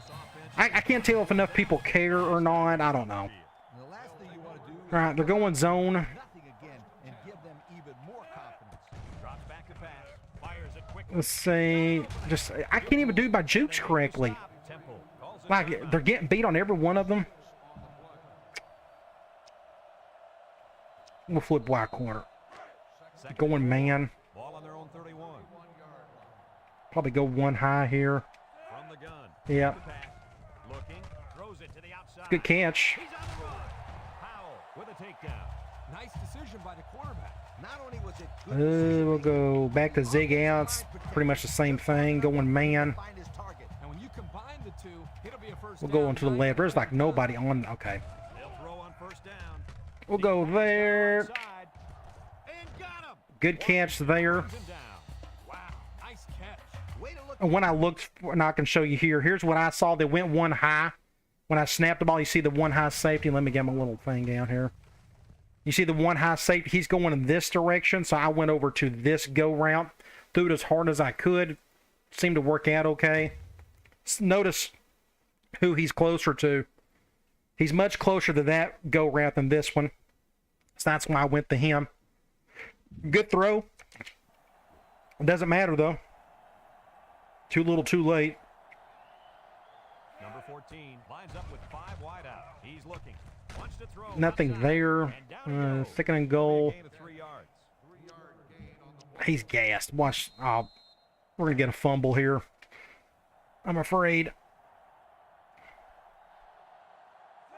I can't tell if enough people care or not. I don't know. And the last thing you want to do is All right, they're going zone. nothing again and give them even more confidence. Drops back to pass. Fires it quickly. Let's see. Just I can't even do my jukes correctly. Temple calls it Like they're getting beat on every one of them. We'll flip wide corner. Going man. ball on their own 31. Probably go one high here. From the gun. Yeah. The pass. Looking. Throws it to the outside. Good catch. He's on the run. Powell with a takedown. Nice decision by the quarterback. Not only was it good We'll go back to zig outs. Pretty much the same thing. Going man. to find his target. And when you combine the two, it'll be a first We'll down. go on to the left. There's like nobody on. Okay. They'll throw on first down. We'll go there. Inside. And got him. Good catch there. Brings him down. Wow. Nice catch. Way to look And when I looked, and I can show you here, here's what I saw. They went one high. When I snapped the ball, you see the one high safety. Let me get my little thing down here. You see the one high safety. He's going in this direction, so I went over to this go route. Threw it as hard as I could. Seemed to work out okay. Notice who he's closer to. He's much closer to that go route than this one. So that's why I went to him. Good throw. It doesn't matter, though. Too little, too late. Number 14 lines up with 5 wide out. He's looking. Wants to throw. Nothing Outside. there. And down he goes. Second and goal. Gain of 3 yards. He's gassed. Watch. Oh, we're going to get a fumble here. I'm afraid.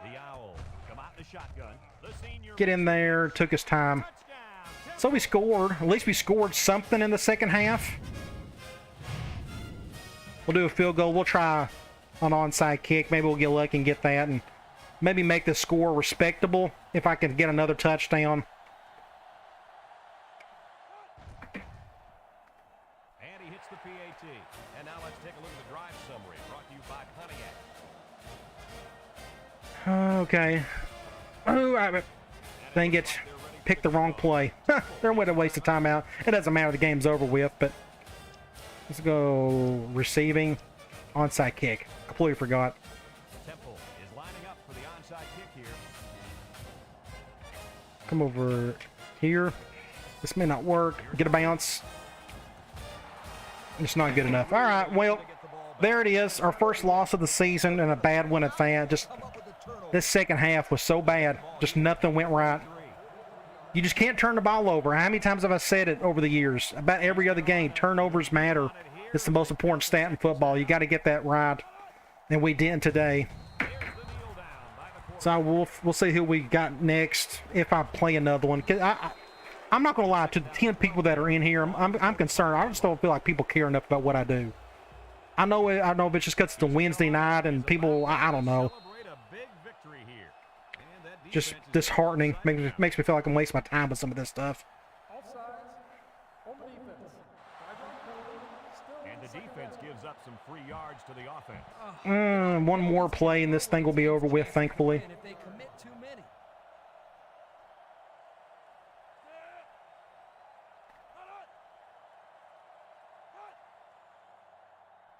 The Owls come out in the shotgun. The senior Get in there. Took his time. touchdown. So we scored. At least we scored something in the second half. We'll do a field goal. We'll try an onside kick. Maybe we'll get lucky and get that. And maybe make the score respectable if I can get another touchdown. And he hits the PAT. And now let's take a look at the drive summary brought to you by Pontiac. Okay. Oh, I dang it. Picked the wrong play. There went a waste of timeout. It doesn't matter. The game's over with, but let's go receiving onside kick. Completely forgot. Temple is lining up for the onside kick here. Come over here. This may not work. Get a bounce. It's not good enough. All right, well, there it is. Our first loss of the season and a bad one at that. Just this second half was so bad. Just nothing went right. You just can't turn the ball over. How many times have I said it over the years? About every other game, turnovers matter. It's the most important stat in football. You got to get that right, and we didn't today. So we'll see who we got next if I play another one. 'Cause I'm not going to lie, to the 10 people that are in here, I'm concerned. I just don't feel like people care enough about what I do. I know if it's just because it's a Wednesday night and people, I don't know. Just disheartening. Makes me feel like I'm wasting my time with some of this stuff. And the defense gives up some free yards to the offense. One more play and this thing will be over with, thankfully. And if they commit too many.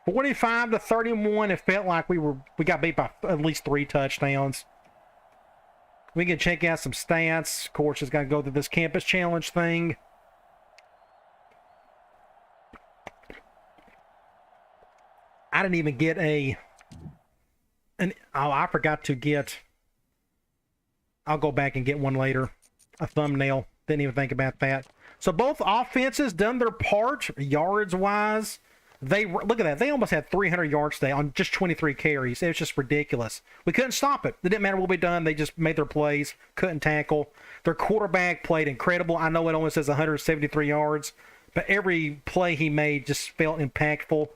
45-31. It felt like we got beat by at least 3 touchdowns. We can check out some stats. Of course, it's got to go through this campus challenge thing. I didn't even get I forgot to get, I'll go back and get one later, a thumbnail. Didn't even think about that. So both offenses done their part yards-wise. Look at that. They almost had 300 yards today on just 23 carries. It was just ridiculous. We couldn't stop it. It didn't matter what we done. They just made their plays. Couldn't tackle. Their quarterback played incredible. I know it only says 173 yards, but every play he made just felt impactful.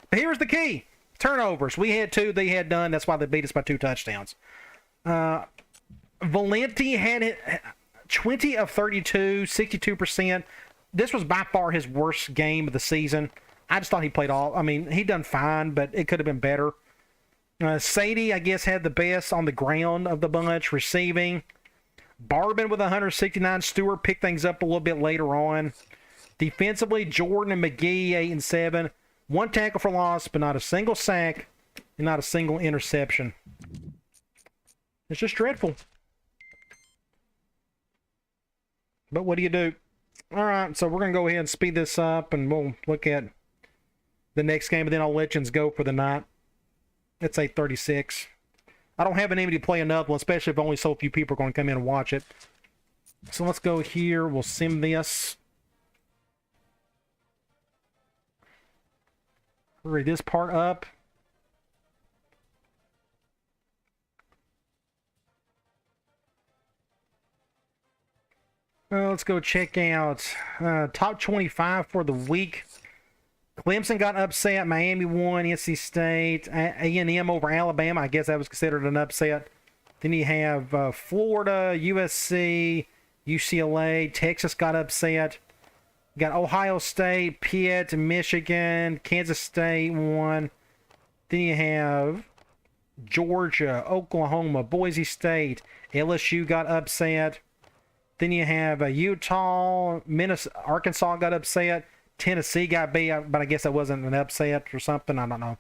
But here's the key. Turnovers. We had 2. They had none. That's why they beat us by 2 touchdowns. Valenti had it 20 of 32, 62%. This was by far his worst game of the season. I just thought he played he done fine, but it could have been better. Sadie, I guess, had the best on the ground of the bunch, receiving. Barbin with 169. Stewart picked things up a little bit later on. Defensively, Jordan and McGee, 8 and 7. 1 tackle for loss, but not a single sack and not a single interception. It's just dreadful. But what do you do? All right, so we're going to go ahead and speed this up, and we'll look at the next game, and then I'll let you go for the night. It's 8:36. I don't have an aim to play another one, especially if only so few people are going to come in and watch it. So let's go here. We'll sim this. Hurry this part up. Let's go check out top 25 for the week. Clemson got upset. Miami won. NC State. A&M over Alabama. I guess that was considered an upset. Then you have Florida, USC, UCLA. Texas got upset. You got Ohio State, Pitt, Michigan, Kansas State won. Then you have Georgia, Oklahoma, Boise State. LSU got upset. Then you have Utah, Minnesota, Arkansas got upset. Tennessee got beat, but I guess that wasn't an upset or something. I don't know.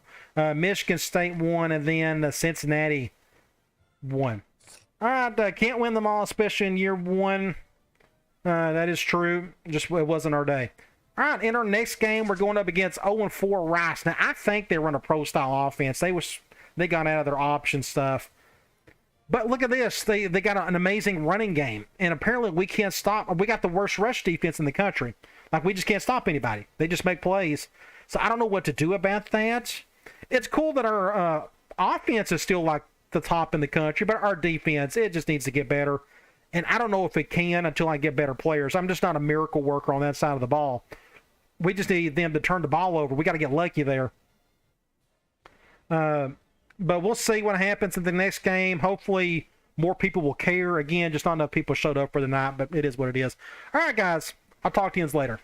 Michigan State won, and then Cincinnati won. All right, can't win them all, especially in year 1. That is true. Just it wasn't our day. All right, in our next game, we're going up against 0-4 Rice. Now, I think they run a pro-style offense. They got out of their option stuff. But look at this. They got an amazing running game. And apparently we can't stop. We got the worst rush defense in the country. Like, we just can't stop anybody. They just make plays. So I don't know what to do about that. It's cool that our offense is still like the top in the country, but our defense, it just needs to get better. And I don't know if it can until I get better players. I'm just not a miracle worker on that side of the ball. We just need them to turn the ball over. We got to get lucky there. But we'll see what happens in the next game. Hopefully more people will care. Again, just not enough people showed up for the night, but it is what it is. All right, guys. I'll talk to you later.